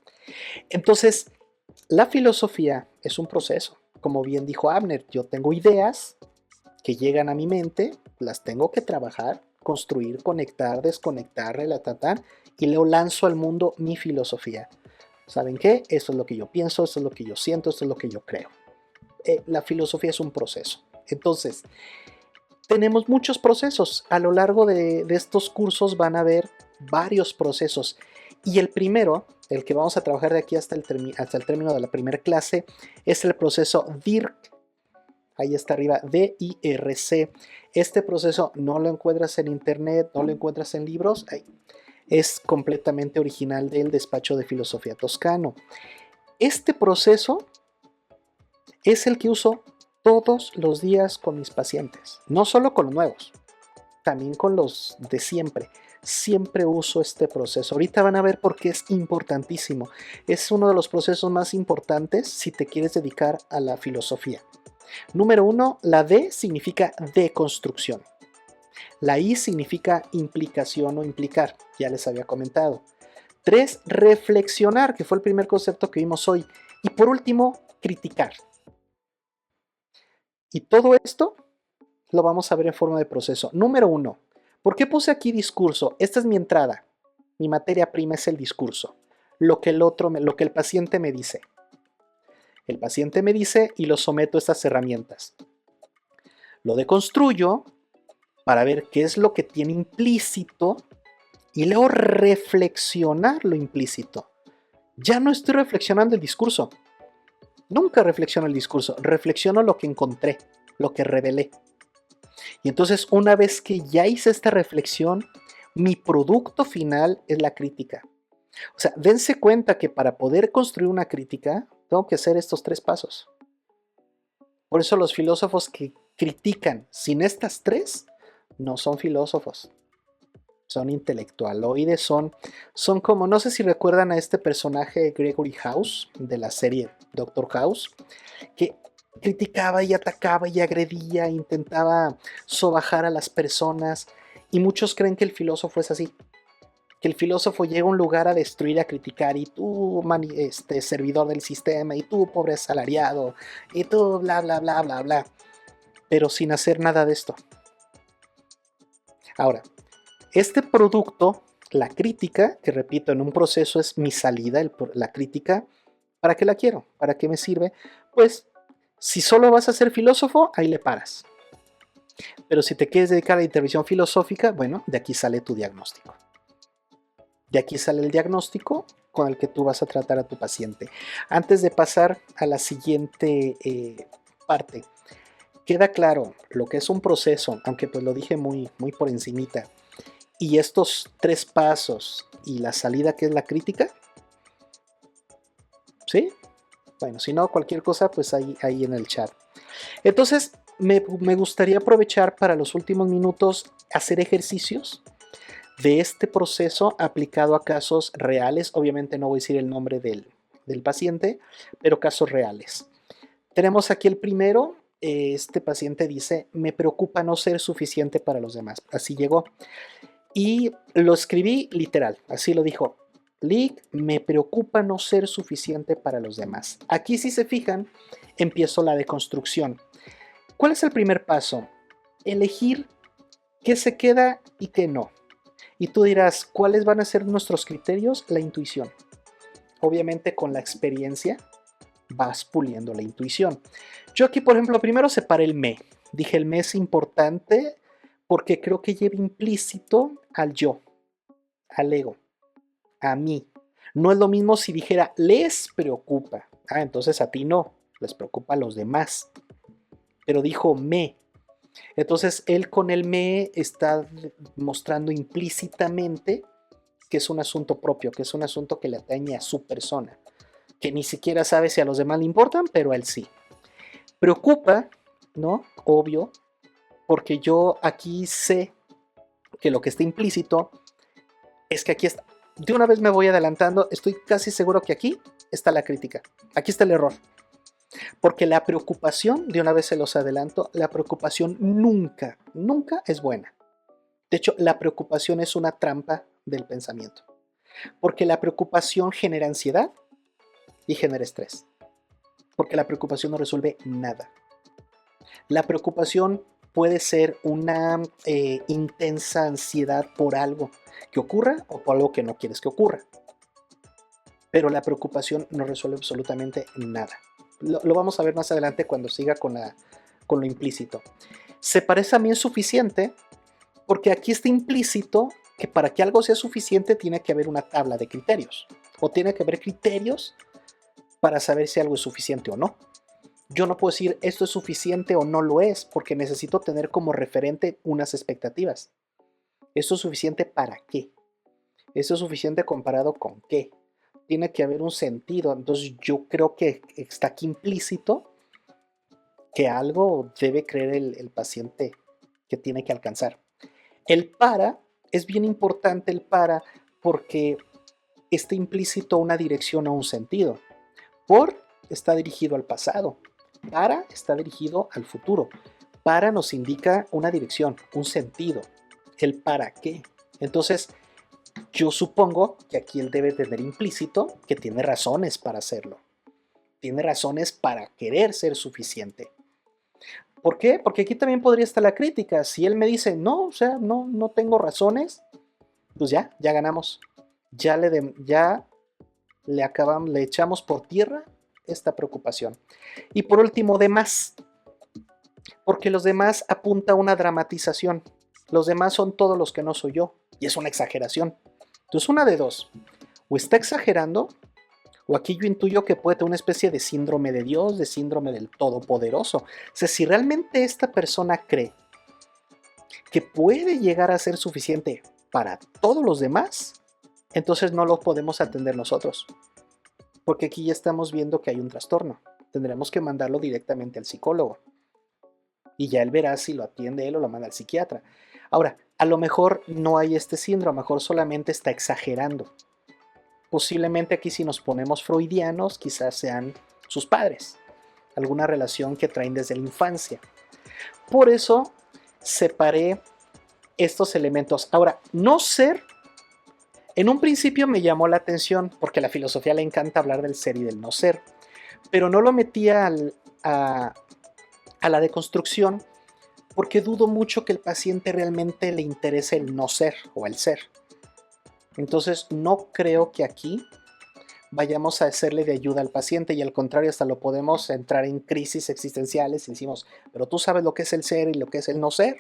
Entonces, la filosofía es un proceso. Como bien dijo Abner, yo tengo ideas que llegan a mi mente, las tengo que trabajar, construir, conectar, desconectar, relatar, y luego lanzo al mundo mi filosofía. ¿Saben qué? Eso es lo que yo pienso, eso es lo que yo siento, eso es lo que yo creo. La filosofía es un proceso. Entonces, tenemos muchos procesos. A lo largo de estos cursos van a haber varios procesos. Y el primero, el que vamos a trabajar de aquí hasta el término de la primera clase, es el proceso DIRC. Ahí está arriba, DIRC. Este proceso no lo encuentras en internet, no lo encuentras en libros. Es completamente original del despacho de filosofía toscano. Este proceso es el que uso todos los días con mis pacientes, no solo con los nuevos, también con los de siempre. Siempre uso este proceso. Ahorita van a ver por qué es importantísimo. Es uno de los procesos más importantes si te quieres dedicar a la filosofía. Número 1, la D significa deconstrucción. La I significa implicación o implicar, ya les había comentado. 3, reflexionar, que fue el primer concepto que vimos hoy. Y por último, criticar. Y todo esto lo vamos a ver en forma de proceso. Número 1, ¿por qué puse aquí discurso? Esta es mi entrada. Mi materia prima es el discurso, lo que lo que el paciente me dice. El paciente me dice y lo someto a estas herramientas. Lo deconstruyo para ver qué es lo que tiene implícito y luego reflexionar lo implícito. Ya no estoy reflexionando el discurso. Nunca reflexiono el discurso, reflexiono lo que encontré, lo que revelé. Y entonces, una vez que ya hice esta reflexión, mi producto final es la crítica. O sea, dense cuenta que para poder construir una crítica, tengo que hacer estos 3 pasos. Por eso los filósofos que critican sin estas 3 no son filósofos. Son intelectualoides, son como, no sé si recuerdan a este personaje Gregory House de la serie Doctor House, que criticaba y atacaba y agredía, intentaba sobajar a las personas, y muchos creen que el filósofo es así, que el filósofo llega a un lugar a destruir, a criticar, y tú, servidor del sistema, y tú, pobre asalariado, y tú, bla, bla, bla, bla, bla, pero sin hacer nada de esto. Ahora, este producto, la crítica, que repito, en un proceso es mi salida, la crítica, ¿para qué la quiero? ¿Para qué me sirve? Pues, si solo vas a ser filósofo, ahí le paras. Pero si te quieres dedicar a la intervención filosófica, bueno, de aquí sale tu diagnóstico. De aquí sale el diagnóstico con el que tú vas a tratar a tu paciente. Antes de pasar a la siguiente parte, queda claro lo que es un proceso, aunque pues lo dije muy por encimita, y estos 3 pasos y la salida que es la crítica, ¿sí? Bueno, si no, cualquier cosa, pues ahí en el chat. Entonces, me gustaría aprovechar para los últimos minutos hacer ejercicios de este proceso aplicado a casos reales. Obviamente no voy a decir el nombre del paciente, pero casos reales. Tenemos aquí el primero. Este paciente dice, me preocupa no ser suficiente para los demás. Así llegó. Y lo escribí literal, así lo dijo. Lick, me preocupa no ser suficiente para los demás. Aquí, si se fijan, empiezo la deconstrucción. ¿Cuál es el primer paso? Elegir qué se queda y qué no. Y tú dirás, ¿cuáles van a ser nuestros criterios? La intuición. Obviamente con la experiencia vas puliendo la intuición. Yo aquí, por ejemplo, primero separé el me. Dije, el me es importante porque creo que lleva implícito al yo, al ego, a mí. No es lo mismo si dijera, les preocupa. Ah, entonces a ti no, les preocupa a los demás. Pero dijo me. Entonces él con el me está mostrando implícitamente que es un asunto propio, que es un asunto que le atañe a su persona, que ni siquiera sabe si a los demás le importan, pero a él sí. Preocupa, ¿no? Obvio, porque yo aquí sé que lo que está implícito es que aquí está. De una vez me voy adelantando, estoy casi seguro que aquí está la crítica, aquí está el error. Porque la preocupación, de una vez se los adelanto, la preocupación nunca es buena. De hecho, la preocupación es una trampa del pensamiento. Porque la preocupación genera ansiedad y genera estrés. Porque la preocupación no resuelve nada. La preocupación puede ser una intensa ansiedad por algo que ocurra o por algo que no quieres que ocurra. Pero la preocupación no resuelve absolutamente nada. Lo vamos a ver más adelante cuando siga con lo implícito. Se parece a mí es suficiente porque aquí está implícito que para que algo sea suficiente tiene que haber una tabla de criterios. O tiene que haber criterios para saber si algo es suficiente o no. Yo no puedo decir esto es suficiente o no lo es porque necesito tener como referente unas expectativas. ¿Esto es suficiente para qué? ¿Esto es suficiente comparado con qué? Tiene que haber un sentido. Entonces yo creo que está aquí implícito que algo debe creer el paciente que tiene que alcanzar. El para es bien importante, el para, porque está implícito una dirección o un sentido. Por está dirigido al pasado. Para está dirigido al futuro. Para nos indica una dirección, un sentido. El para qué. Entonces, yo supongo que aquí él debe tener implícito que tiene razones para hacerlo. Tiene razones para querer ser suficiente. ¿Por qué? Porque aquí también podría estar la crítica. Si él me dice, no, o sea, no tengo razones, pues ya ganamos. ya le echamos por tierra esta preocupación. Y por último, demás, porque los demás apunta a una dramatización. Los demás son todos los que no soy yo, y es una exageración. Entonces, una de dos, o está exagerando, o aquí yo intuyo que puede tener una especie de síndrome de Dios, de síndrome del Todopoderoso. O sea, si realmente esta persona cree que puede llegar a ser suficiente para todos los demás, entonces no lo podemos atender nosotros. Porque aquí ya estamos viendo que hay un trastorno. Tendremos que mandarlo directamente al psicólogo. Y ya él verá si lo atiende él o lo manda al psiquiatra. Ahora, a lo mejor no hay este síndrome, a lo mejor solamente está exagerando. Posiblemente aquí si nos ponemos freudianos, quizás sean sus padres. Alguna relación que traen desde la infancia. Por eso separé estos elementos. Ahora, no ser, en un principio me llamó la atención porque a la filosofía le encanta hablar del ser y del no ser, pero no lo metía a la deconstrucción porque dudo mucho que el paciente realmente le interese el no ser o el ser. Entonces no creo que aquí vayamos a hacerle de ayuda al paciente y al contrario hasta lo podemos entrar en crisis existenciales y decimos, pero tú sabes lo que es el ser y lo que es el no ser.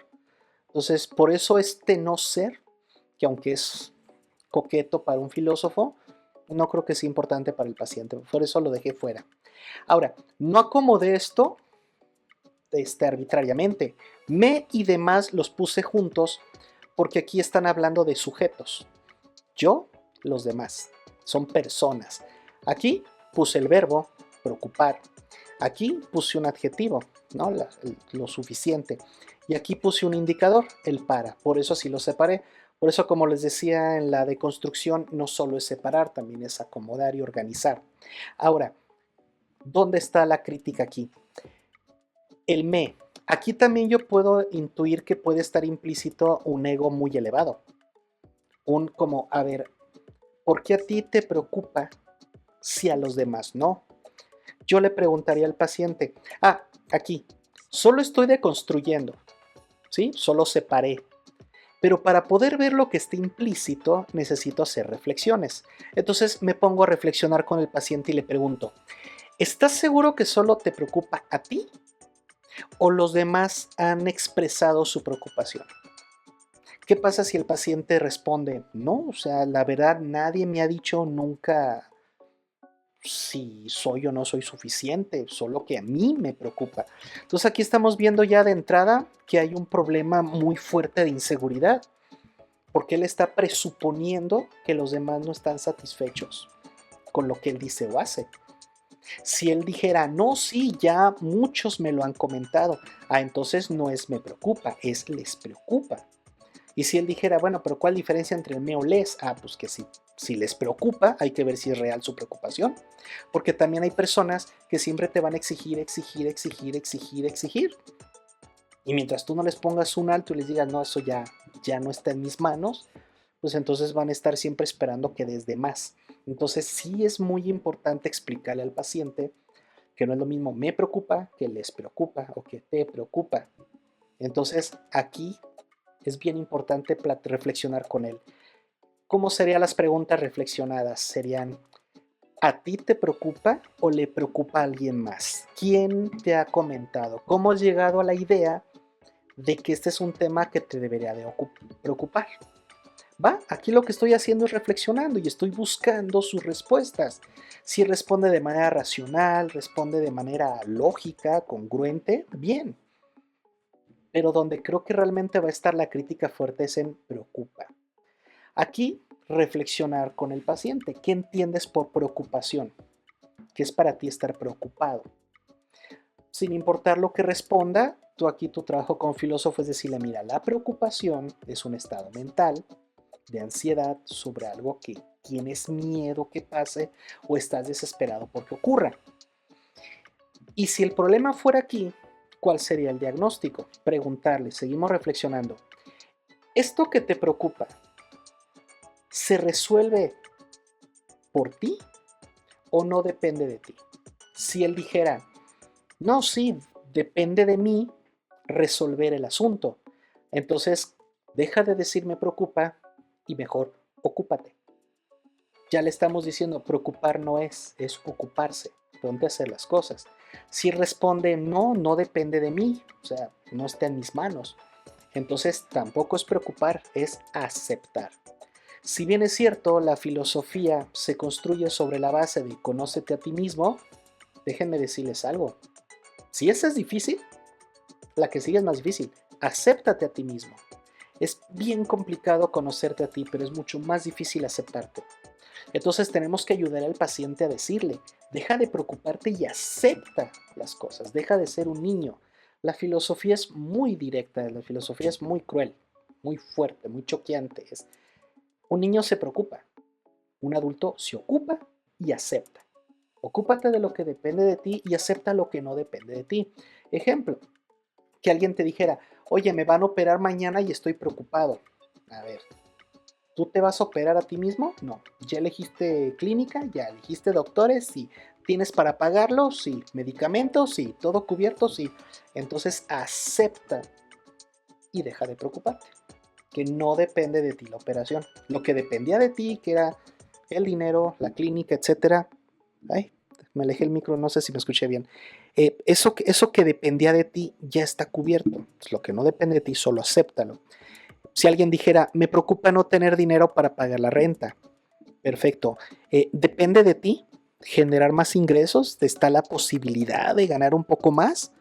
Entonces por eso este no ser, que aunque es coqueto para un filósofo, no creo que sea importante para el paciente, por eso lo dejé fuera. Ahora, no acomodé esto arbitrariamente. Me y demás los puse juntos porque aquí están hablando de sujetos. Yo, los demás, son personas. Aquí puse el verbo preocupar. Aquí puse un adjetivo, ¿no? Lo suficiente. Y aquí puse un indicador, el para. Por eso así lo separé. Por eso, como les decía en la deconstrucción, no solo es separar, también es acomodar y organizar. Ahora, ¿dónde está la crítica aquí? El me. Aquí también yo puedo intuir que puede estar implícito un ego muy elevado. Un como, a ver, ¿por qué a ti te preocupa si a los demás no? Yo le preguntaría al paciente, aquí, solo estoy deconstruyendo, ¿sí? Solo separé. Pero para poder ver lo que está implícito, necesito hacer reflexiones. Entonces me pongo a reflexionar con el paciente y le pregunto, ¿estás seguro que solo te preocupa a ti? ¿O los demás han expresado su preocupación? ¿Qué pasa si el paciente responde, no, o sea, la verdad nadie me ha dicho nunca si soy o no soy suficiente, solo que a mí me preocupa? Entonces aquí estamos viendo ya de entrada que hay un problema muy fuerte de inseguridad, porque él está presuponiendo que los demás no están satisfechos con lo que él dice o hace. Si él dijera, no, sí, ya muchos me lo han comentado, entonces no es me preocupa, es les preocupa. Y si él dijera, bueno, pero ¿cuál diferencia entre el me o les? Pues que si les preocupa, hay que ver si es real su preocupación. Porque también hay personas que siempre te van a exigir, exigir, exigir, exigir, exigir. Y mientras tú no les pongas un alto y les digas, no, eso ya no está en mis manos, pues entonces van a estar siempre esperando que des de más. Entonces sí es muy importante explicarle al paciente que no es lo mismo me preocupa que les preocupa o que te preocupa. Entonces aquí es bien importante reflexionar con él. ¿Cómo serían las preguntas reflexionadas? Serían, ¿a ti te preocupa o le preocupa a alguien más? ¿Quién te ha comentado? ¿Cómo has llegado a la idea de que este es un tema que te debería de preocupar? ¿Va? Aquí lo que estoy haciendo es reflexionando y estoy buscando sus respuestas. Si responde de manera racional, responde de manera lógica, congruente, bien. Pero donde creo que realmente va a estar la crítica fuerte es en preocupa. Aquí, reflexionar con el paciente. ¿Qué entiendes por preocupación? ¿Qué es para ti estar preocupado? Sin importar lo que responda, tú aquí tu trabajo como filósofo es decirle, mira, la preocupación es un estado mental de ansiedad sobre algo que tienes miedo que pase o estás desesperado porque ocurra. Y si el problema fuera aquí, ¿cuál sería el diagnóstico? Preguntarle, seguimos reflexionando. ¿Esto que te preocupa se resuelve por ti o no depende de ti? Si él dijera, no, sí, depende de mí resolver el asunto, entonces deja de decir me preocupa y mejor ocúpate. Ya le estamos diciendo, preocupar no es ocuparse, ponte a hacer las cosas. Si responde, no, no depende de mí, o sea, no está en mis manos. Entonces tampoco es preocupar, es aceptar. Si bien es cierto, la filosofía se construye sobre la base de conócete a ti mismo, déjenme decirles algo. Si esa es difícil, la que sigue es más difícil. Acéptate a ti mismo. Es bien complicado conocerte a ti, pero es mucho más difícil aceptarte. Entonces tenemos que ayudar al paciente a decirle, deja de preocuparte y acepta las cosas, deja de ser un niño. La filosofía es muy directa, la filosofía es muy cruel, muy fuerte, muy choqueante. Un niño se preocupa, un adulto se ocupa y acepta. Ocúpate de lo que depende de ti y acepta lo que no depende de ti. Ejemplo, que alguien te dijera, oye, me van a operar mañana y estoy preocupado. A ver, ¿tú te vas a operar a ti mismo? No. ¿Ya elegiste clínica? ¿Ya elegiste doctores? Sí. ¿Tienes para pagarlo? Sí. ¿Medicamentos? Sí. ¿Todo cubierto? Sí. Entonces acepta y deja de preocuparte. Que no depende de ti la operación. Lo que dependía de ti, que era el dinero, la clínica, etcétera. Ay, me alejé el micro, no sé si me escuché bien. Eso que dependía de ti ya está cubierto. Lo que no depende de ti, solo acéptalo. Si alguien dijera, me preocupa no tener dinero para pagar la renta. Perfecto. Depende de ti generar más ingresos. ¿Está la posibilidad de ganar un poco más?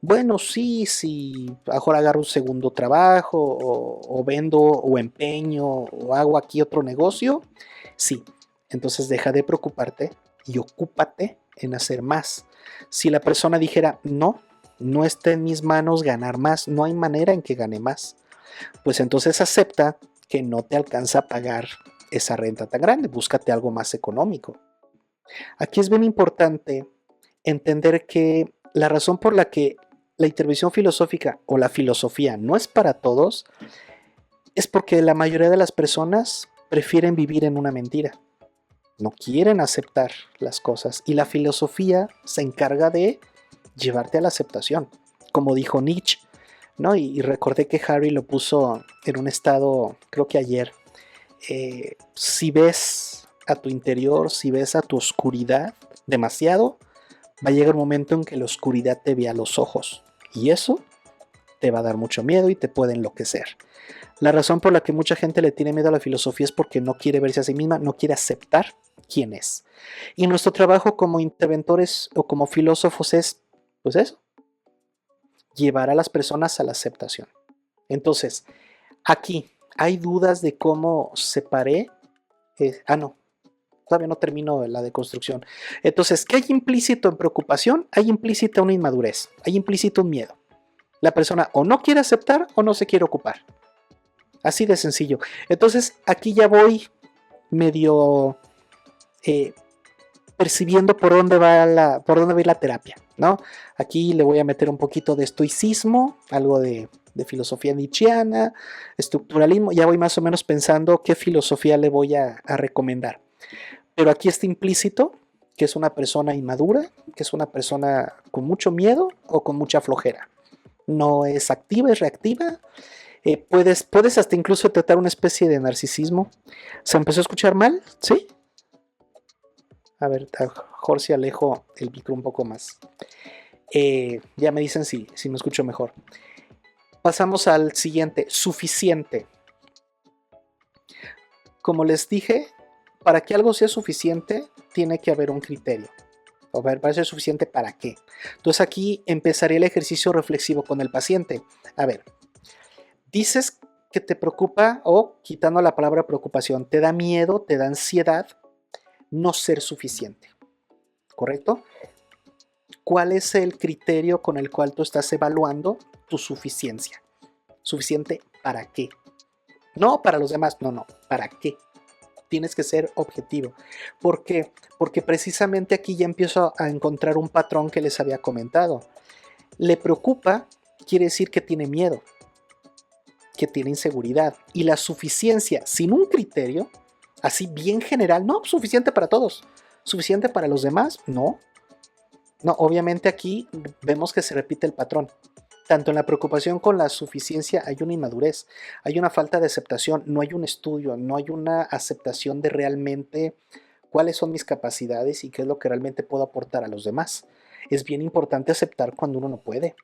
Bueno, sí, sí. Mejor agarro un segundo trabajo o vendo o empeño o hago aquí otro negocio. Sí. Entonces deja de preocuparte y ocúpate en hacer más. Si la persona dijera, no, no está en mis manos ganar más, no hay manera en que gane más, pues entonces acepta que no te alcanza a pagar esa renta tan grande, búscate algo más económico. Aquí es bien importante entender que la razón por la que la intervención filosófica o la filosofía no es para todos es porque la mayoría de las personas prefieren vivir en una mentira. No quieren aceptar las cosas y la filosofía se encarga de llevarte a la aceptación. Como dijo Nietzsche, ¿no? Y recordé que Harry lo puso en un estado, creo que ayer. Si ves a tu interior, si ves a tu oscuridad demasiado, va a llegar un momento en que la oscuridad te vea a los ojos. Y eso te va a dar mucho miedo y te puede enloquecer. La razón por la que mucha gente le tiene miedo a la filosofía es porque no quiere verse a sí misma, no quiere aceptar quién es. Y nuestro trabajo como interventores o como filósofos es, pues eso, llevar a las personas a la aceptación. Entonces, aquí hay dudas de cómo separé. No, todavía no termino la deconstrucción. Entonces, ¿qué hay implícito en preocupación? Hay implícita una inmadurez, hay implícito un miedo. La persona o no quiere aceptar o no se quiere ocupar. Así de sencillo. Entonces, aquí ya voy medio percibiendo por dónde va la terapia, ¿no? Aquí le voy a meter un poquito de estoicismo, algo de filosofía nietzscheana, estructuralismo, ya voy más o menos pensando qué filosofía le voy a recomendar. Pero aquí está implícito que es una persona inmadura, que es una persona con mucho miedo o con mucha flojera. No es activa, es reactiva. Puedes hasta incluso tratar una especie de narcisismo. ¿Se empezó a escuchar mal? ¿Sí? A ver, a mejor si alejo el micro un poco más. Ya me dicen si me escucho mejor. Pasamos al siguiente, suficiente. Como les dije, para que algo sea suficiente, tiene que haber un criterio. A ver, ¿para ser suficiente para qué? Entonces aquí empezaría el ejercicio reflexivo con el paciente. A ver, dices que te preocupa, o quitando la palabra preocupación, te da miedo, te da ansiedad no ser suficiente, ¿correcto? ¿Cuál es el criterio con el cual tú estás evaluando tu suficiencia? ¿Suficiente para qué? No para los demás, no, ¿para qué? Tienes que ser objetivo. ¿Por qué? Porque precisamente aquí ya empiezo a encontrar un patrón que les había comentado. Le preocupa, quiere decir que tiene miedo, que tiene inseguridad. Y la suficiencia sin un criterio, así bien general, no, suficiente para todos. ¿Suficiente para los demás? No. No, obviamente aquí vemos que se repite el patrón. Tanto en la preocupación con la suficiencia hay una inmadurez, hay una falta de aceptación, no hay un estudio, no hay una aceptación de realmente cuáles son mis capacidades y qué es lo que realmente puedo aportar a los demás. Es bien importante aceptar cuando uno no puede.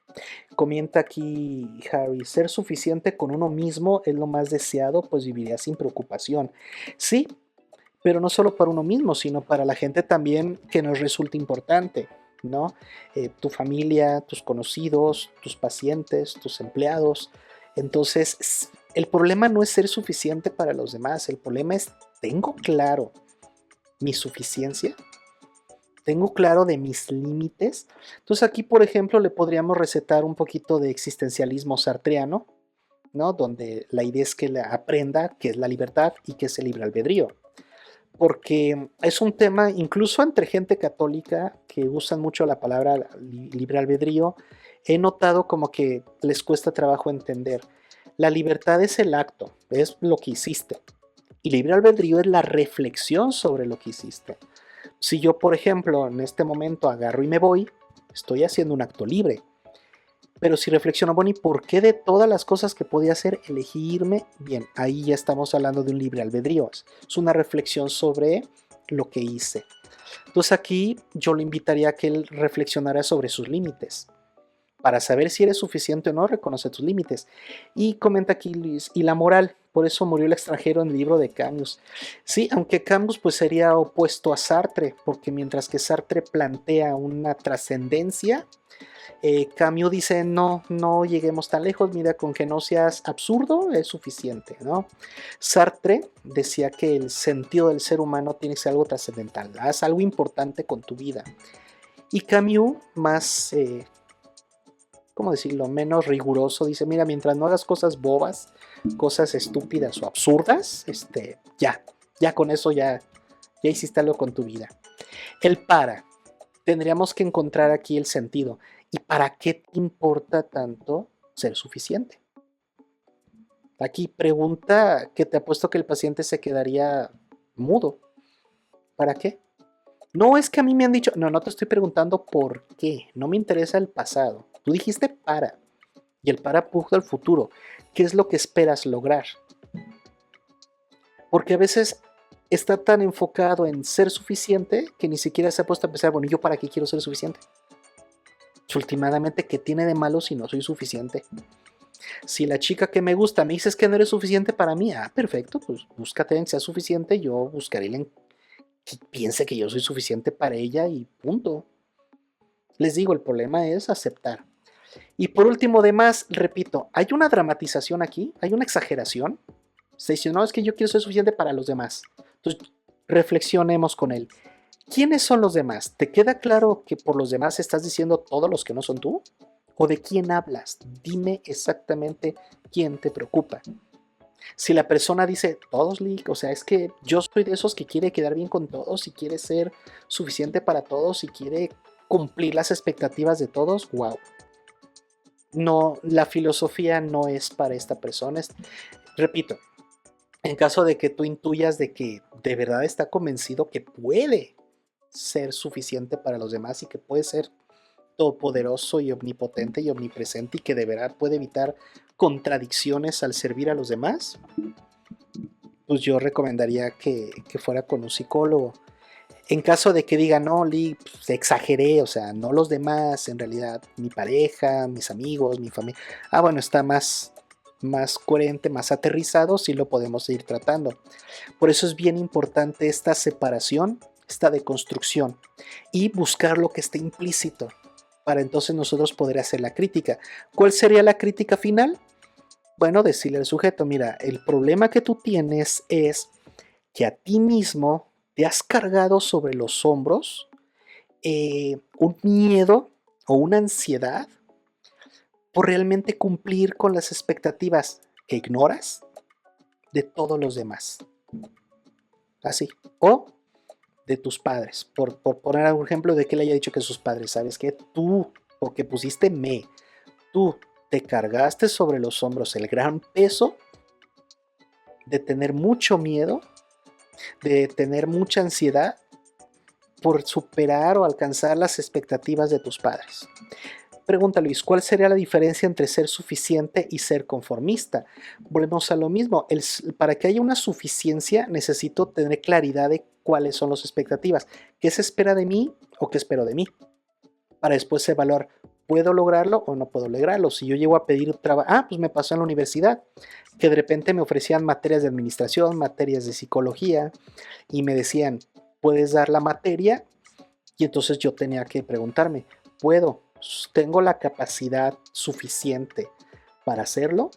Comenta aquí Harry, ser suficiente con uno mismo es lo más deseado, pues viviría sin preocupación. Sí, pero no solo para uno mismo, sino para la gente también que nos resulta importante, ¿no? Tu familia, tus conocidos, tus pacientes, tus empleados. Entonces, el problema no es ser suficiente para los demás, el problema es, ¿tengo claro mi suficiencia? ¿Tengo claro de mis límites? Entonces aquí, por ejemplo, le podríamos recetar un poquito de existencialismo sartreano, ¿no? Donde la idea es que aprenda qué es la libertad y qué es el libre albedrío. Porque es un tema, incluso entre gente católica que usan mucho la palabra libre albedrío, he notado como que les cuesta trabajo entender. La libertad es el acto, es lo que hiciste. Y libre albedrío es la reflexión sobre lo que hiciste. Si yo, por ejemplo, en este momento agarro y me voy, estoy haciendo un acto libre. Pero si reflexiono, bueno, ¿y por qué de todas las cosas que podía hacer elegí irme? Bien, ahí ya estamos hablando de un libre albedrío. Es una reflexión sobre lo que hice. Entonces aquí yo lo invitaría a que él reflexionara sobre sus límites. Para saber si eres suficiente o no, reconoce tus límites. Y comenta aquí Luis, y la moral, por eso murió el extranjero en el libro de Camus. Sí, aunque Camus pues sería opuesto a Sartre, porque mientras que Sartre plantea una trascendencia, Camus dice, no, no lleguemos tan lejos, mira, con que no seas absurdo es suficiente, ¿no? Sartre decía que el sentido del ser humano tiene que ser algo trascendental, haz algo importante con tu vida. Y Camus, más, ¿cómo decirlo?, menos riguroso, dice, mira, mientras no hagas cosas bobas, cosas estúpidas o absurdas, ya con eso ya hiciste algo con tu vida. El para. Tendríamos que encontrar aquí el sentido. ¿Y para qué te importa tanto ser suficiente? Aquí pregunta que te apuesto que el paciente se quedaría mudo. ¿Para qué? No es que a mí me han dicho, no, no te estoy preguntando por qué, no me interesa el pasado. Tú dijiste para, y el para puso el futuro. ¿Qué es lo que esperas lograr? Porque a veces está tan enfocado en ser suficiente que ni siquiera se ha puesto a pensar, bueno, ¿y yo para qué quiero ser suficiente? Últimamente, ¿qué tiene de malo si no soy suficiente? Si la chica que me gusta me dices que no eres suficiente para mí, perfecto, pues búscate en que sea suficiente, yo buscaré en que piense que yo soy suficiente para ella y punto. Les digo, el problema es aceptar. Y por último, además, repito, hay una dramatización aquí, hay una exageración. Se dice, no, es que yo quiero ser suficiente para los demás. Entonces, reflexionemos con él. ¿Quiénes son los demás? ¿Te queda claro que por los demás estás diciendo todos los que no son tú? ¿O de quién hablas? Dime exactamente quién te preocupa. Si la persona dice todos, o sea, es que yo soy de esos que quiere quedar bien con todos y quiere ser suficiente para todos y quiere cumplir las expectativas de todos, wow. No, la filosofía no es para esta persona. Repito, en caso de que tú intuyas de que de verdad está convencido que puede ser suficiente para los demás y que puede ser todopoderoso y omnipotente y omnipresente y que de verdad puede evitar contradicciones al servir a los demás, pues yo recomendaría que fuera con un psicólogo. En caso de que diga, no, Lee, pues, exageré, o sea, no los demás, en realidad mi pareja, mis amigos, mi familia, bueno, está más coherente, más aterrizado, sí lo podemos ir tratando. Por eso es bien importante esta separación, esta deconstrucción y buscar lo que esté implícito para entonces nosotros poder hacer la crítica. ¿Cuál sería la crítica final? Bueno, decirle al sujeto, mira, el problema que tú tienes es que a ti mismo te has cargado sobre los hombros un miedo o una ansiedad por realmente cumplir con las expectativas que ignoras de todos los demás. Así. O de tus padres. Por poner un ejemplo de que le haya dicho que sus padres, ¿sabes qué? Tú, porque pusiste tú te cargaste sobre los hombros el gran peso de tener mucho miedo, de tener mucha ansiedad por superar o alcanzar las expectativas de tus padres. Pregunta Luis, ¿cuál sería la diferencia entre ser suficiente y ser conformista? Volvemos a lo mismo. Para que haya una suficiencia necesito tener claridad de cuáles son las expectativas. ¿Qué se espera de mí o qué espero de mí? Para después evaluar, ¿puedo lograrlo o no puedo lograrlo? Si yo llego a pedir trabajo, pues me pasó en la universidad, que de repente me ofrecían materias de administración, materias de psicología, y me decían, ¿puedes dar la materia? Y entonces yo tenía que preguntarme, ¿puedo? ¿Tengo la capacidad suficiente para hacerlo?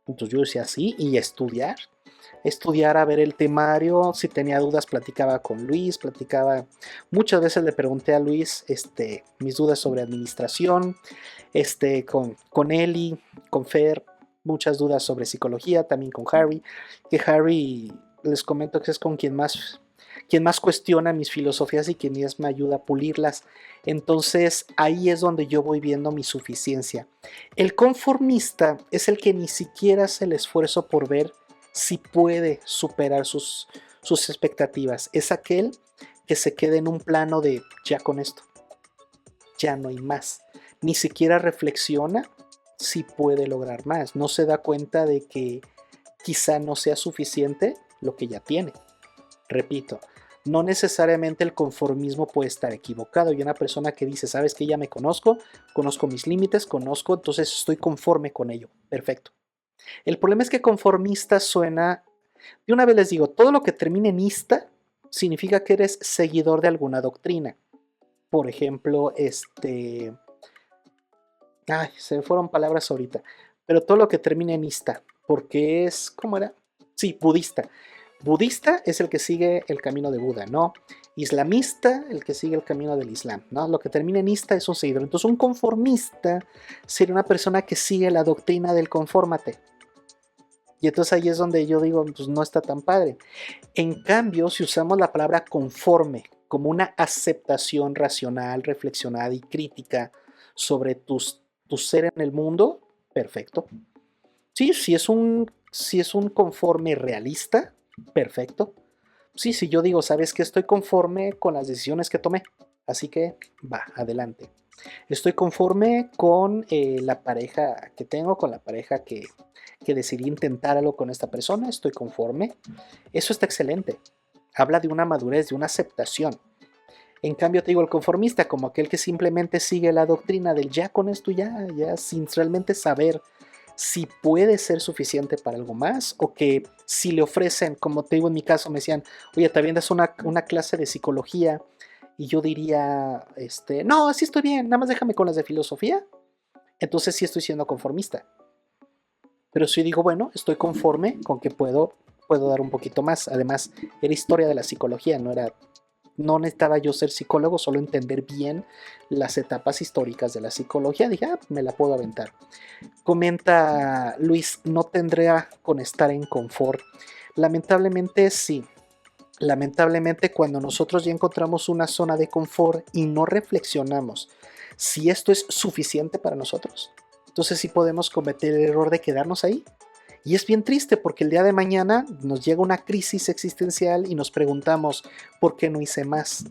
Entonces yo decía sí, y estudiar a ver el temario, si tenía dudas platicaba con Luis, muchas veces le pregunté a Luis mis dudas sobre administración, con Eli, con Fer, muchas dudas sobre psicología, también con Harry, que Harry les comento que es con quien más cuestiona mis filosofías y quien más me ayuda a pulirlas. Entonces ahí es donde yo voy viendo mi suficiencia. El conformista es el que ni siquiera hace el esfuerzo por ver si puede superar sus expectativas. Es aquel que se queda en un plano de ya con esto, ya no hay más. Ni siquiera reflexiona si puede lograr más. No se da cuenta de que quizá no sea suficiente lo que ya tiene. Repito, no necesariamente el conformismo puede estar equivocado. Y una persona que dice, sabes que ya me conozco mis límites, entonces estoy conforme con ello. Perfecto. El problema es que conformista suena, de una vez les digo, todo lo que termine en ista significa que eres seguidor de alguna doctrina. Por ejemplo, se me fueron palabras ahorita, pero todo lo que termine en ista, porque es, ¿cómo era? Sí, budista. Budista es el que sigue el camino de Buda, ¿no? Islamista, el que sigue el camino del Islam, ¿no? Lo que termina en ista es un seguidor. Entonces, un conformista sería una persona que sigue la doctrina del confórmate. Y entonces ahí es donde yo digo, pues no está tan padre. En cambio, si usamos la palabra conforme como una aceptación racional, reflexionada y crítica sobre tu ser en el mundo, perfecto. Sí, si es un conforme realista, perfecto. Sí, si yo digo, ¿sabes qué? Estoy conforme con las decisiones que tomé. Así que va, adelante. Estoy conforme con la pareja que tengo, con la pareja que decidí intentar algo con esta persona. Estoy conforme. Eso está excelente. Habla de una madurez, de una aceptación. En cambio, te digo, el conformista, como aquel que simplemente sigue la doctrina del ya con esto, ya sin realmente saber si puede ser suficiente para algo más, o que si le ofrecen, como te digo en mi caso, me decían, oye, te avientas una clase de psicología, y yo diría, no, así estoy bien, nada más déjame con las de filosofía. Entonces sí estoy siendo conformista. Pero si digo, bueno, estoy conforme con que puedo dar un poquito más. Además, era historia de la psicología, no necesitaba yo ser psicólogo, solo entender bien las etapas históricas de la psicología. Dije, me la puedo aventar. Comenta Luis, no tendría con estar en confort. Lamentablemente sí. Lamentablemente cuando nosotros ya encontramos una zona de confort y no reflexionamos si esto es suficiente para nosotros, entonces sí podemos cometer el error de quedarnos ahí. Y es bien triste porque el día de mañana nos llega una crisis existencial y nos preguntamos, ¿por qué no hice más?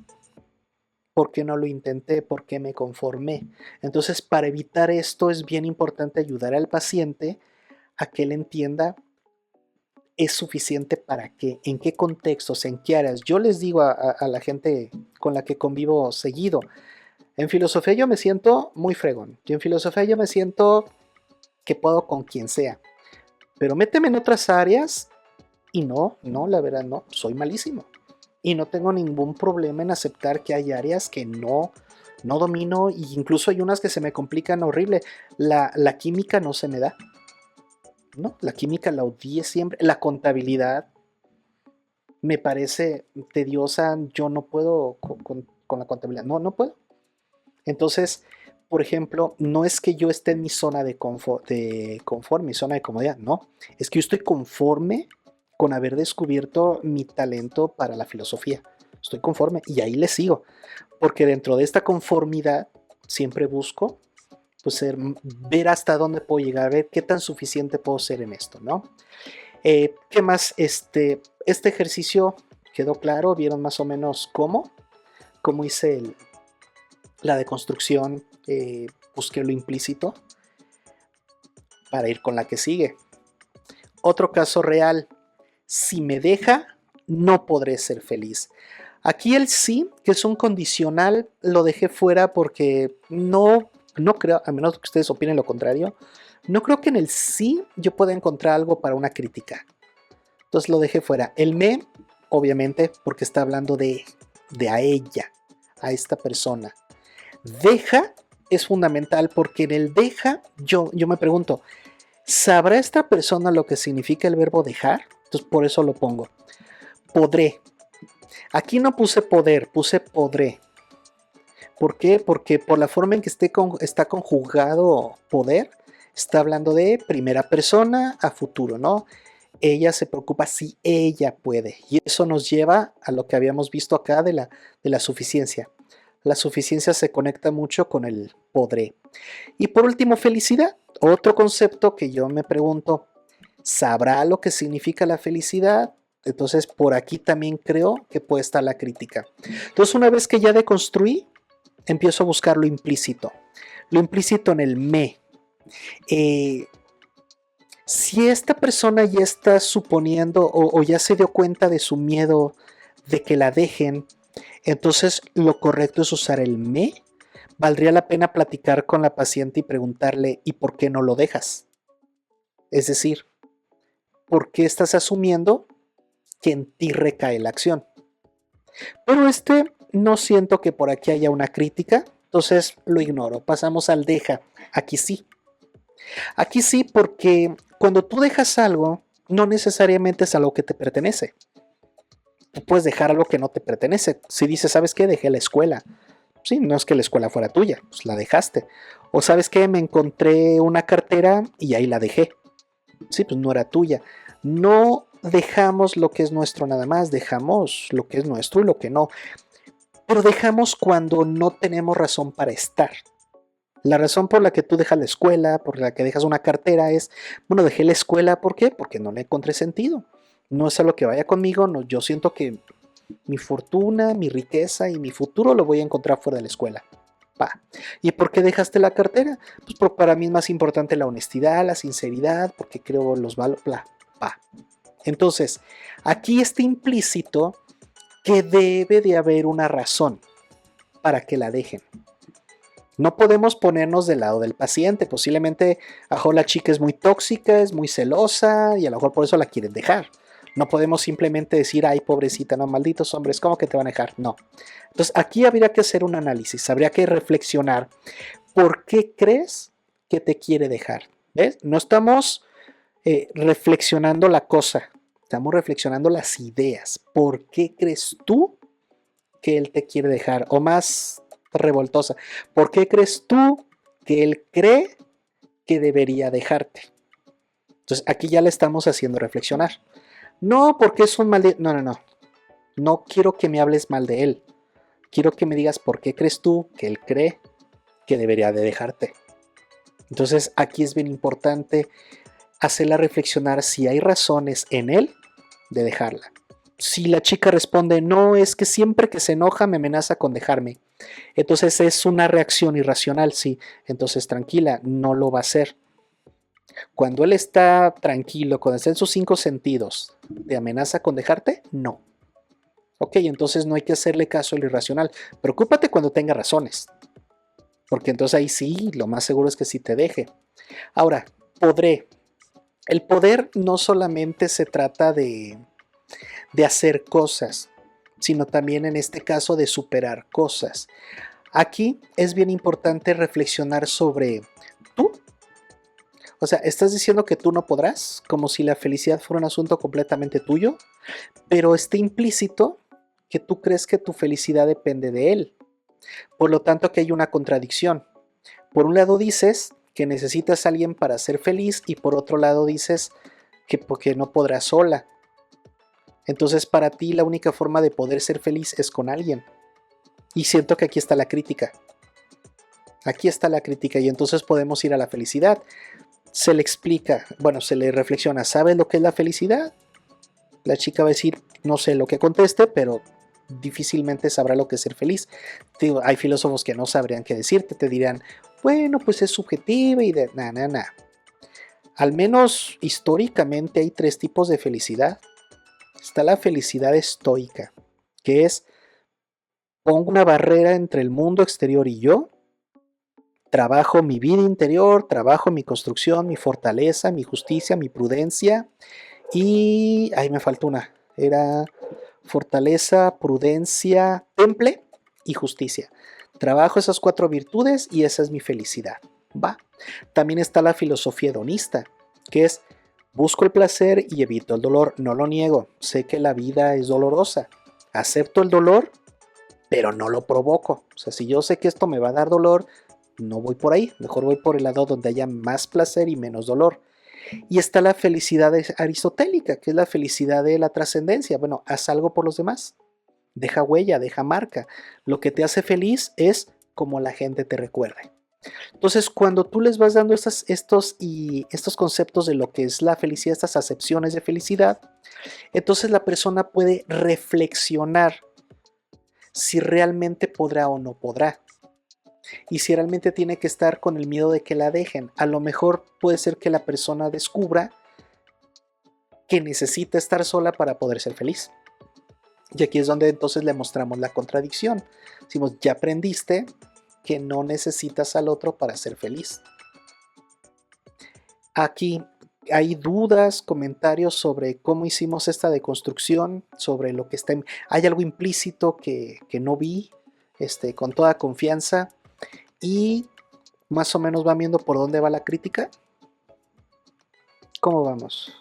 ¿Por qué no lo intenté? ¿Por qué me conformé? Entonces, para evitar esto es bien importante ayudar al paciente a que él entienda es suficiente para qué, en qué contextos, en qué áreas. Yo les digo a la gente con la que convivo seguido, en filosofía yo me siento muy fregón. Y en filosofía yo me siento que puedo con quien sea. Pero méteme en otras áreas y no, la verdad no, soy malísimo. Y no tengo ningún problema en aceptar que hay áreas que no domino, e incluso hay unas que se me complican horrible. La química no se me da. No, la química la odié siempre. La contabilidad me parece tediosa. Yo no puedo con la contabilidad. No puedo. Entonces, por ejemplo, no es que yo esté en mi zona de confort, mi zona de comodidad. No, es que yo estoy conforme con haber descubierto mi talento para la filosofía. Estoy conforme y ahí le sigo. Porque dentro de esta conformidad siempre busco pues ver hasta dónde puedo llegar, ver qué tan suficiente puedo ser en esto, ¿no? ¿Qué más? Este ejercicio quedó claro, vieron más o menos cómo hice la deconstrucción busqué lo implícito para ir con la que sigue. Otro caso real, si me deja, no podré ser feliz. Aquí el sí, que es un condicional, lo dejé fuera porque no creo, a menos que ustedes opinen lo contrario, no creo que en el sí yo pueda encontrar algo para una crítica. Entonces lo dejé fuera. El me, obviamente, porque está hablando de a ella, a esta persona. Deja es fundamental porque en el deja yo me pregunto, ¿sabrá esta persona lo que significa el verbo dejar? Entonces por eso lo pongo. Podré. Aquí no puse poder, puse podré. ¿Por qué? Porque por la forma en que está conjugado poder, está hablando de primera persona a futuro, ¿no? Ella se preocupa si ella puede. Y eso nos lleva a lo que habíamos visto acá de la suficiencia. La suficiencia se conecta mucho con el podré. Y por último, felicidad. Otro concepto que yo me pregunto, ¿sabrá lo que significa la felicidad? Entonces, por aquí también creo que puede estar la crítica. Entonces, una vez que ya deconstruí, empiezo a buscar lo implícito. Lo implícito en el me. Si esta persona ya está suponiendo o ya se dio cuenta de su miedo de que la dejen, entonces lo correcto es usar el me. Valdría la pena platicar con la paciente y preguntarle ¿y por qué no lo dejas? Es decir, ¿por qué estás asumiendo que en ti recae la acción? Pero no siento que por aquí haya una crítica, entonces lo ignoro. Pasamos al deja. Aquí sí. Aquí sí, porque cuando tú dejas algo, no necesariamente es algo que te pertenece. Tú puedes dejar algo que no te pertenece. Si dices, ¿sabes qué? Dejé la escuela. Sí, no es que la escuela fuera tuya, pues la dejaste. O ¿sabes qué? Me encontré una cartera y ahí la dejé. Sí, pues no era tuya. No dejamos lo que es nuestro nada más, dejamos lo que es nuestro y lo que no. Pero dejamos cuando no tenemos razón para estar. La razón por la que tú dejas la escuela, por la que dejas una cartera es, bueno, dejé la escuela, ¿por qué? Porque no le encontré sentido. No es algo que vaya conmigo, no, yo siento que mi fortuna, mi riqueza y mi futuro lo voy a encontrar fuera de la escuela. Pa. ¿Y por qué dejaste la cartera? Pues porque para mí es más importante la honestidad, la sinceridad, porque creo los valores, bla, pa. Entonces, aquí está implícito que debe de haber una razón para que la dejen. No podemos ponernos del lado del paciente. Posiblemente a lo mejor la chica es muy tóxica, es muy celosa y a lo mejor por eso la quieren dejar. No podemos simplemente decir, ay, pobrecita, no, malditos hombres, ¿cómo que te van a dejar? No. Entonces aquí habría que hacer un análisis, habría que reflexionar. ¿Por qué crees que te quiere dejar? ¿Ves? No estamos reflexionando la cosa, estamos reflexionando las ideas. ¿Por qué crees tú que él te quiere dejar? O más revoltosa, ¿por qué crees tú que él cree que debería dejarte? Entonces aquí ya le estamos haciendo reflexionar. No, porque es un mal. No. No quiero que me hables mal de él. Quiero que me digas por qué crees tú que él cree que debería de dejarte. Entonces aquí es bien importante hacerla reflexionar si hay razones en él de dejarla. Si la chica responde, no, es que siempre que se enoja me amenaza con dejarme. Entonces es una reacción irracional, sí. Entonces tranquila, no lo va a hacer. Cuando él está tranquilo, cuando está en sus 5 sentidos, ¿te amenaza con dejarte? No. Ok, entonces no hay que hacerle caso al irracional. Preocúpate cuando tenga razones. Porque entonces ahí sí, lo más seguro es que sí te deje. Ahora, podré. El poder no solamente se trata de hacer cosas, sino también en este caso de superar cosas. Aquí es bien importante reflexionar sobre tú. O sea, estás diciendo que tú no podrás, como si la felicidad fuera un asunto completamente tuyo, pero está implícito que tú crees que tu felicidad depende de él. Por lo tanto, que hay una contradicción. Por un lado dices que necesitas a alguien para ser feliz y por otro lado dices que porque no podrás sola. Entonces para ti la única forma de poder ser feliz es con alguien. Y siento que aquí está la crítica. Aquí está la crítica y entonces podemos ir a la felicidad. Se le explica, bueno, se le reflexiona, ¿sabes lo que es la felicidad? La chica va a decir, no sé lo que conteste, pero difícilmente sabrá lo que es ser feliz. Digo, hay filósofos que no sabrían qué decirte, te dirán, bueno, pues es subjetiva y de na. Al menos históricamente hay tres tipos de felicidad. Está la felicidad estoica, que es pongo una barrera entre el mundo exterior y yo, trabajo mi vida interior, trabajo mi construcción, mi fortaleza, mi justicia, mi prudencia y ahí me faltó una, era fortaleza, prudencia, temple y justicia. Trabajo esas cuatro virtudes y esa es mi felicidad. Va. También está la filosofía hedonista, que es busco el placer y evito el dolor. No lo niego, sé que la vida es dolorosa. Acepto el dolor, pero no lo provoco. O sea, si yo sé que esto me va a dar dolor, no voy por ahí. Mejor voy por el lado donde haya más placer y menos dolor. Y está la felicidad aristotélica, que es la felicidad de la trascendencia. Bueno, haz algo por los demás. Deja huella, deja marca. Lo que te hace feliz es como la gente te recuerde. Entonces, cuando tú les vas dando estos conceptos de lo que es la felicidad, estas acepciones de felicidad, entonces la persona puede reflexionar si realmente podrá o no podrá. Y si realmente tiene que estar con el miedo de que la dejen. A lo mejor puede ser que la persona descubra que necesita estar sola para poder ser feliz. Y aquí es donde entonces le mostramos la contradicción. Decimos, ya aprendiste que no necesitas al otro para ser feliz. Aquí hay dudas, comentarios sobre cómo hicimos esta deconstrucción, sobre lo que está. Hay algo implícito que no vi con toda confianza y más o menos van viendo por dónde va la crítica. ¿Cómo vamos?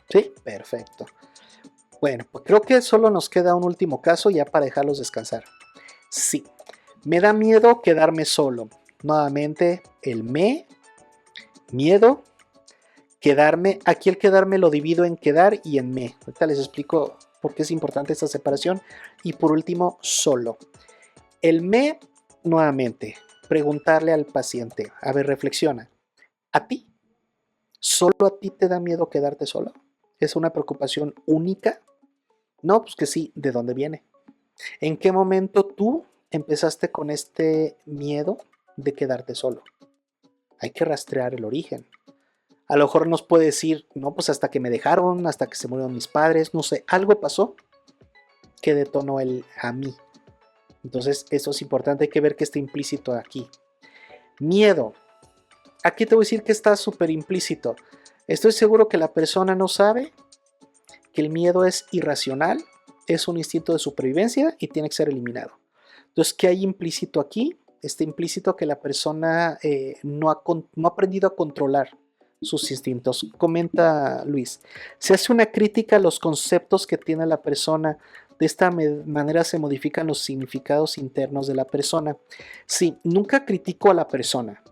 Sí, perfecto. Bueno, pues creo que solo nos queda un último caso ya para dejarlos descansar. Sí, me da miedo quedarme solo. Nuevamente, el miedo, quedarme. Aquí el quedarme lo divido en quedar y en me. Ahorita les explico por qué es importante esta separación. Y por último, solo. El me, nuevamente, preguntarle al paciente. A ver, reflexiona. ¿A ti? ¿Solo a ti te da miedo quedarte solo? ¿Es una preocupación única? No, pues que sí. ¿De dónde viene? ¿En qué momento tú empezaste con este miedo de quedarte solo? Hay que rastrear el origen. A lo mejor nos puede decir, no, pues hasta que me dejaron, hasta que se murieron mis padres, no sé, algo pasó que detonó el a mí. Entonces, eso es importante, hay que ver que está implícito aquí. Miedo. Aquí te voy a decir que está súper implícito. Estoy seguro que la persona no sabe que el miedo es irracional, es un instinto de supervivencia y tiene que ser eliminado. Entonces, ¿qué hay implícito aquí? Está implícito que la persona no ha aprendido a controlar sus instintos. Comenta Luis, se hace una crítica a los conceptos que tiene la persona. De esta manera se modifican los significados internos de la persona. Sí, nunca critico a la persona.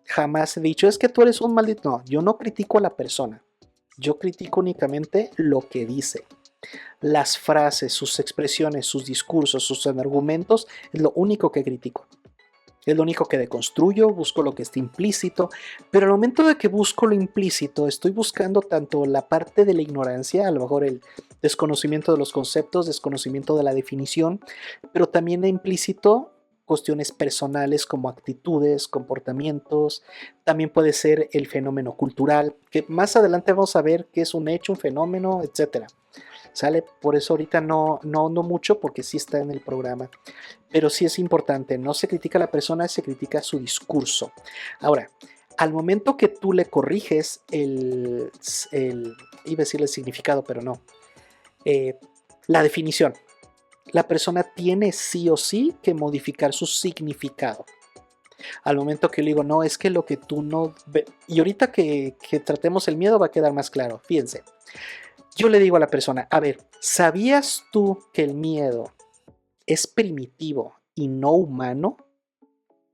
Jamás he dicho, es que tú eres un maldito. No, yo no critico a la persona. Yo critico únicamente lo que dice. Las frases, sus expresiones, sus discursos, sus argumentos, es lo único que critico. Es lo único que deconstruyo, busco lo que está implícito, pero al momento de que busco lo implícito, estoy buscando tanto la parte de la ignorancia, a lo mejor el desconocimiento de los conceptos, desconocimiento de la definición, pero también implícito cuestiones personales como actitudes, comportamientos, también puede ser el fenómeno cultural, que más adelante vamos a ver qué es un hecho, un fenómeno, etcétera. ¿Sale? Por eso ahorita no mucho porque sí está en el programa. Pero sí es importante, no se critica a la persona, se critica su discurso. Ahora, al momento que tú le corriges iba a decirle el significado, pero no, la definición, la persona tiene sí o sí que modificar su significado. Al momento que le digo, no, es que lo que tú no ves, y ahorita que tratemos el miedo va a quedar más claro, fíjense. Yo le digo a la persona, a ver, ¿sabías tú que el miedo es primitivo y no humano?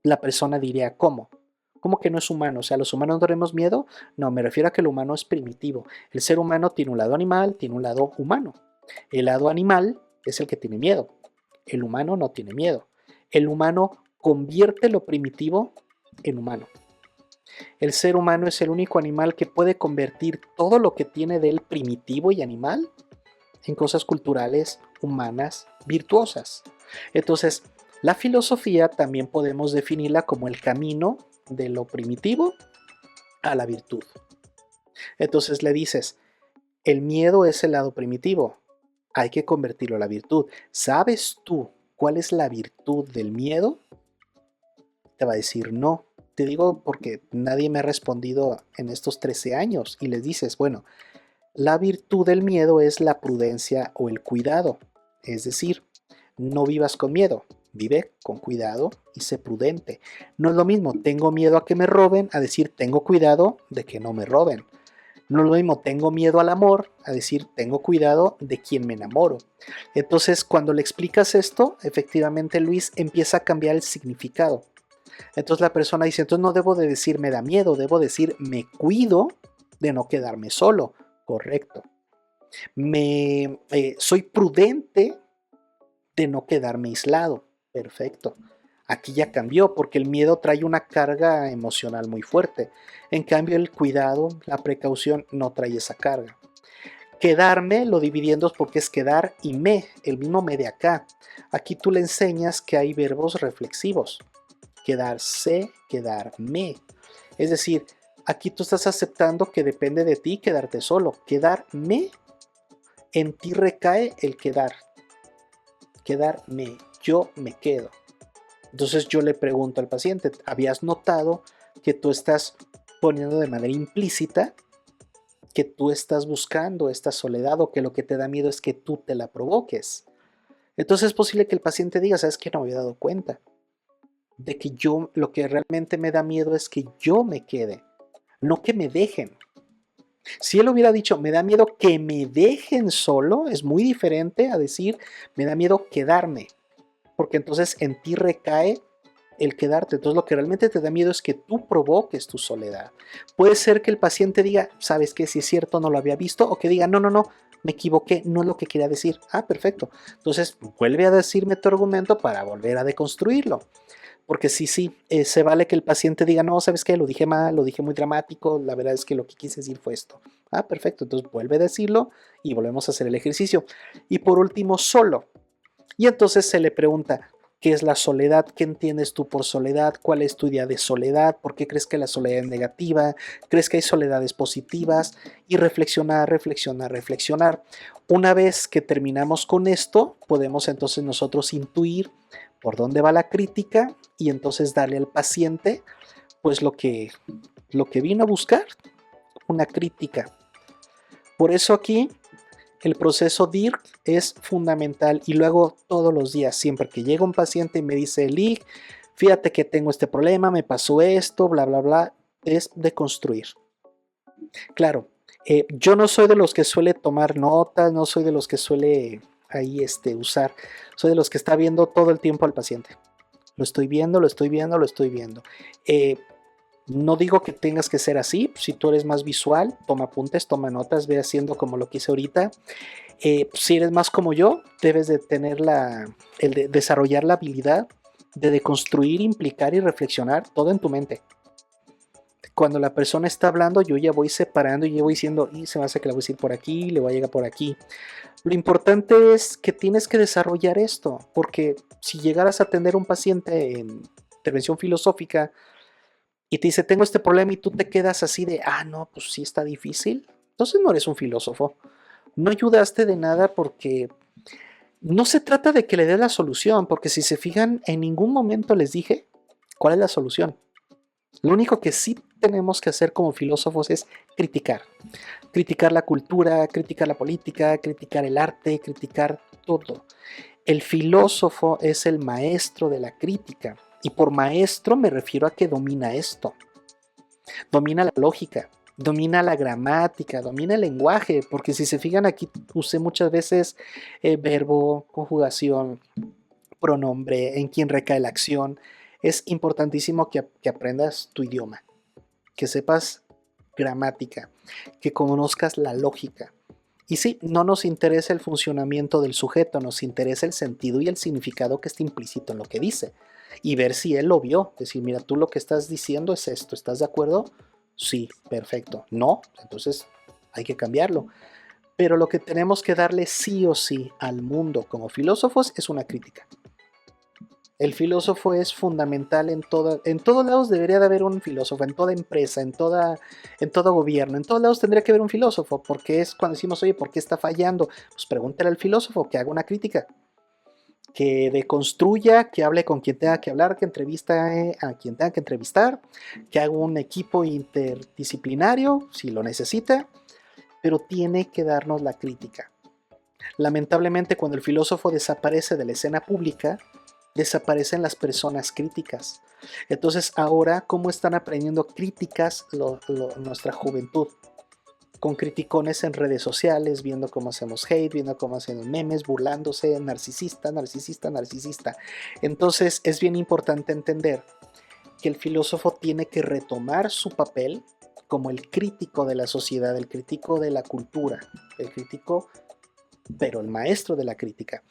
La persona diría, ¿cómo? ¿Cómo que no es humano? O sea, ¿los humanos no tenemos miedo? No, me refiero a que el humano es primitivo. El ser humano tiene un lado animal, tiene un lado humano. El lado animal es el que tiene miedo. El humano no tiene miedo. El humano convierte lo primitivo en humano. El ser humano es el único animal que puede convertir todo lo que tiene de él primitivo y animal en cosas culturales, humanas, virtuosas. Entonces, La filosofía también podemos definirla como el camino de lo primitivo a la virtud. Entonces le dices, el miedo es el lado primitivo, hay que convertirlo a la virtud. ¿Sabes tú cuál es la virtud del miedo? Te va a decir no. Te digo porque nadie me ha respondido en estos 13 años y les dices, bueno, la virtud del miedo es la prudencia o el cuidado. Es decir, no vivas con miedo, vive con cuidado y sé prudente. No es lo mismo, tengo miedo a que me roben, a decir, tengo cuidado de que no me roben. No es lo mismo, tengo miedo al amor, a decir, tengo cuidado de quien me enamoro. Entonces, cuando le explicas esto, efectivamente, Luis, empieza a cambiar el significado. Entonces la persona dice, entonces no debo de decir me da miedo, debo decir me cuido de no quedarme solo. Correcto. Soy prudente de no quedarme aislado. Perfecto. Aquí ya cambió porque el miedo trae una carga emocional muy fuerte. En cambio el cuidado, la precaución no trae esa carga. Quedarme lo dividí en dos porque es quedar y me, el mismo me de acá. Aquí tú le enseñas que hay verbos reflexivos. Quedarse, quedarme. Es decir, aquí tú estás aceptando que depende de ti quedarte solo. Quedarme, en ti recae el quedar. Quedarme, yo me quedo. Entonces yo le pregunto al paciente, ¿habías notado que tú estás poniendo de manera implícita que tú estás buscando esta soledad o que lo que te da miedo es que tú te la provoques? Entonces es posible que el paciente diga, ¿sabes qué? No me había dado cuenta de que yo, lo que realmente me da miedo es que yo me quede, no que me dejen. Si él hubiera dicho, me da miedo que me dejen solo, es muy diferente a decir, me da miedo quedarme, porque entonces en ti recae el quedarte. Entonces lo que realmente te da miedo es que tú provoques tu soledad. Puede ser que el paciente diga, ¿sabes qué? Si es cierto, no lo había visto, o que diga, no, no, no, me equivoqué, no es lo que quería decir. Ah, perfecto. Entonces vuelve a decirme tu argumento para volver a deconstruirlo. Porque sí, se vale que el paciente diga, no, ¿sabes qué? Lo dije mal, lo dije muy dramático, la verdad es que lo que quise decir fue esto. Ah, perfecto, entonces vuelve a decirlo y volvemos a hacer el ejercicio. Y por último, solo. Y entonces se le pregunta, ¿qué es la soledad? ¿Qué entiendes tú por soledad? ¿Cuál es tu idea de soledad? ¿Por qué crees que la soledad es negativa? ¿Crees que hay soledades positivas? Y reflexionar, reflexionar, reflexionar. Una vez que terminamos con esto, podemos entonces nosotros intuir por dónde va la crítica y entonces darle al paciente pues lo que vino a buscar, una crítica. Por eso aquí el proceso DIRC es fundamental y luego todos los días, siempre que llega un paciente y me dice, Lig, fíjate que tengo este problema, me pasó esto, bla, bla, bla, es de construir. Claro, yo no soy de los que suele tomar notas, no soy de los que suele ahí usar, soy de los que está viendo todo el tiempo al paciente. Lo estoy viendo, lo estoy viendo, lo estoy viendo. No digo que tengas que ser así, si tú eres más visual, toma apuntes, toma notas, ve haciendo como lo que hice ahorita. Si eres más como yo, debes de tener desarrollar la habilidad de deconstruir, implicar y reflexionar todo en tu mente. Cuando la persona está hablando, yo ya voy separando y ya voy diciendo, y se me hace que le voy a decir por aquí, le voy a llegar por aquí. Lo importante es que tienes que desarrollar esto, porque si llegaras a atender a un paciente en intervención filosófica y te dice, tengo este problema y tú te quedas así de, no, pues sí está difícil, entonces no eres un filósofo. No ayudaste de nada porque no se trata de que le dé la solución, porque si se fijan, en ningún momento les dije cuál es la solución. Lo único que sí tenemos que hacer como filósofos es criticar. Criticar la cultura, criticar la política, criticar el arte, criticar todo. El filósofo es el maestro de la crítica. Y por maestro me refiero a que domina esto. Domina la lógica, domina la gramática, domina el lenguaje. Porque si se fijan aquí usé muchas veces verbo, conjugación, pronombre, en quién recae la acción. Es importantísimo que aprendas tu idioma, que sepas gramática, que conozcas la lógica. Y sí, no nos interesa el funcionamiento del sujeto, nos interesa el sentido y el significado que está implícito en lo que dice. Y ver si él lo vio. Decir, mira, tú lo que estás diciendo es esto, ¿estás de acuerdo? Sí, perfecto. No, entonces hay que cambiarlo. Pero lo que tenemos que darle sí o sí al mundo como filósofos es una crítica. El filósofo es fundamental en todos lados debería de haber un filósofo, en toda empresa, en todo gobierno, en todos lados tendría que haber un filósofo, porque es cuando decimos, oye, ¿por qué está fallando? Pues pregúntale al filósofo que haga una crítica, que deconstruya, que hable con quien tenga que hablar, que entrevista a quien tenga que entrevistar, que haga un equipo interdisciplinario, si lo necesita, pero tiene que darnos la crítica. Lamentablemente, cuando el filósofo desaparece de la escena pública, desaparecen las personas críticas. Entonces, ahora, ¿cómo están aprendiendo críticas nuestra juventud? Con criticones en redes sociales, viendo cómo hacemos hate, viendo cómo hacemos memes, burlándose, narcisista, narcisista, narcisista. Entonces, es bien importante entender que el filósofo tiene que retomar su papel como el crítico de la sociedad, el crítico de la cultura, el crítico, pero el maestro de la crítica.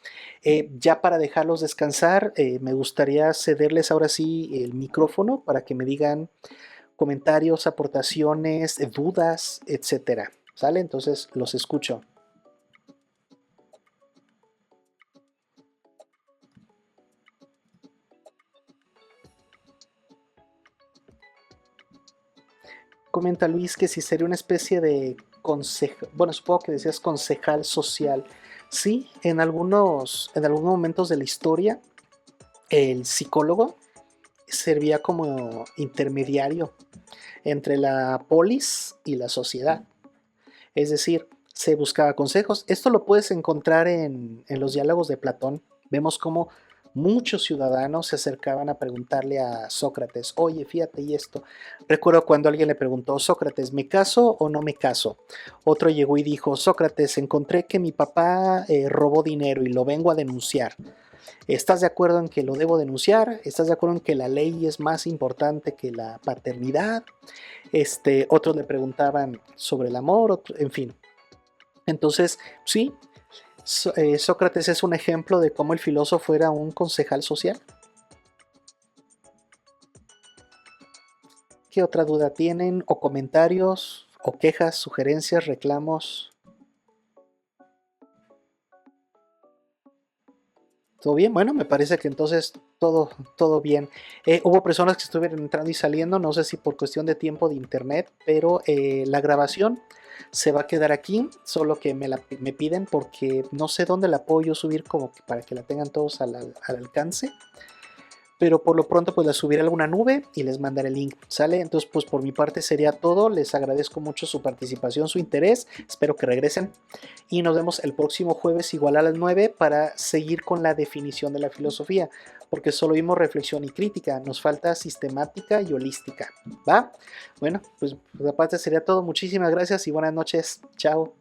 Ya para dejarlos descansar, me gustaría cederles ahora sí el micrófono para que me digan comentarios, aportaciones, dudas, etcétera. ¿Sale? Entonces los escucho. Comenta Luis que si sería una especie de consejo, bueno, supongo que decías concejal social. Sí, en algunos momentos de la historia, el psicólogo servía como intermediario entre la polis y la sociedad. Es decir, se buscaba consejos. Esto lo puedes encontrar en los diálogos de Platón. Vemos cómo muchos ciudadanos se acercaban a preguntarle a Sócrates, oye, fíjate y esto. Recuerdo cuando alguien le preguntó, Sócrates, ¿me caso o no me caso? Otro llegó y dijo, Sócrates, encontré que mi papá robó dinero y lo vengo a denunciar. ¿Estás de acuerdo en que lo debo denunciar? ¿Estás de acuerdo en que la ley es más importante que la paternidad? Otros le preguntaban sobre el amor, en fin. Entonces, sí, Sócrates es un ejemplo de cómo el filósofo era un concejal social. ¿Qué otra duda tienen? ¿O comentarios? ¿O quejas, sugerencias, reclamos? ¿Todo bien? Bueno, me parece que entonces todo bien. Hubo personas que estuvieron entrando y saliendo, no sé si por cuestión de tiempo de internet, pero la grabación se va a quedar aquí, solo que me piden porque no sé dónde la puedo yo subir como que para que la tengan todos al alcance. Pero por lo pronto pues la subiré a alguna nube y les mandaré el link, ¿sale? Entonces pues por mi parte sería todo, les agradezco mucho su participación, su interés, espero que regresen y nos vemos el próximo jueves igual a las 9 para seguir con la definición de la filosofía, porque solo vimos reflexión y crítica, nos falta sistemática y holística, ¿va? Bueno, pues de parte sería todo, muchísimas gracias y buenas noches, chao.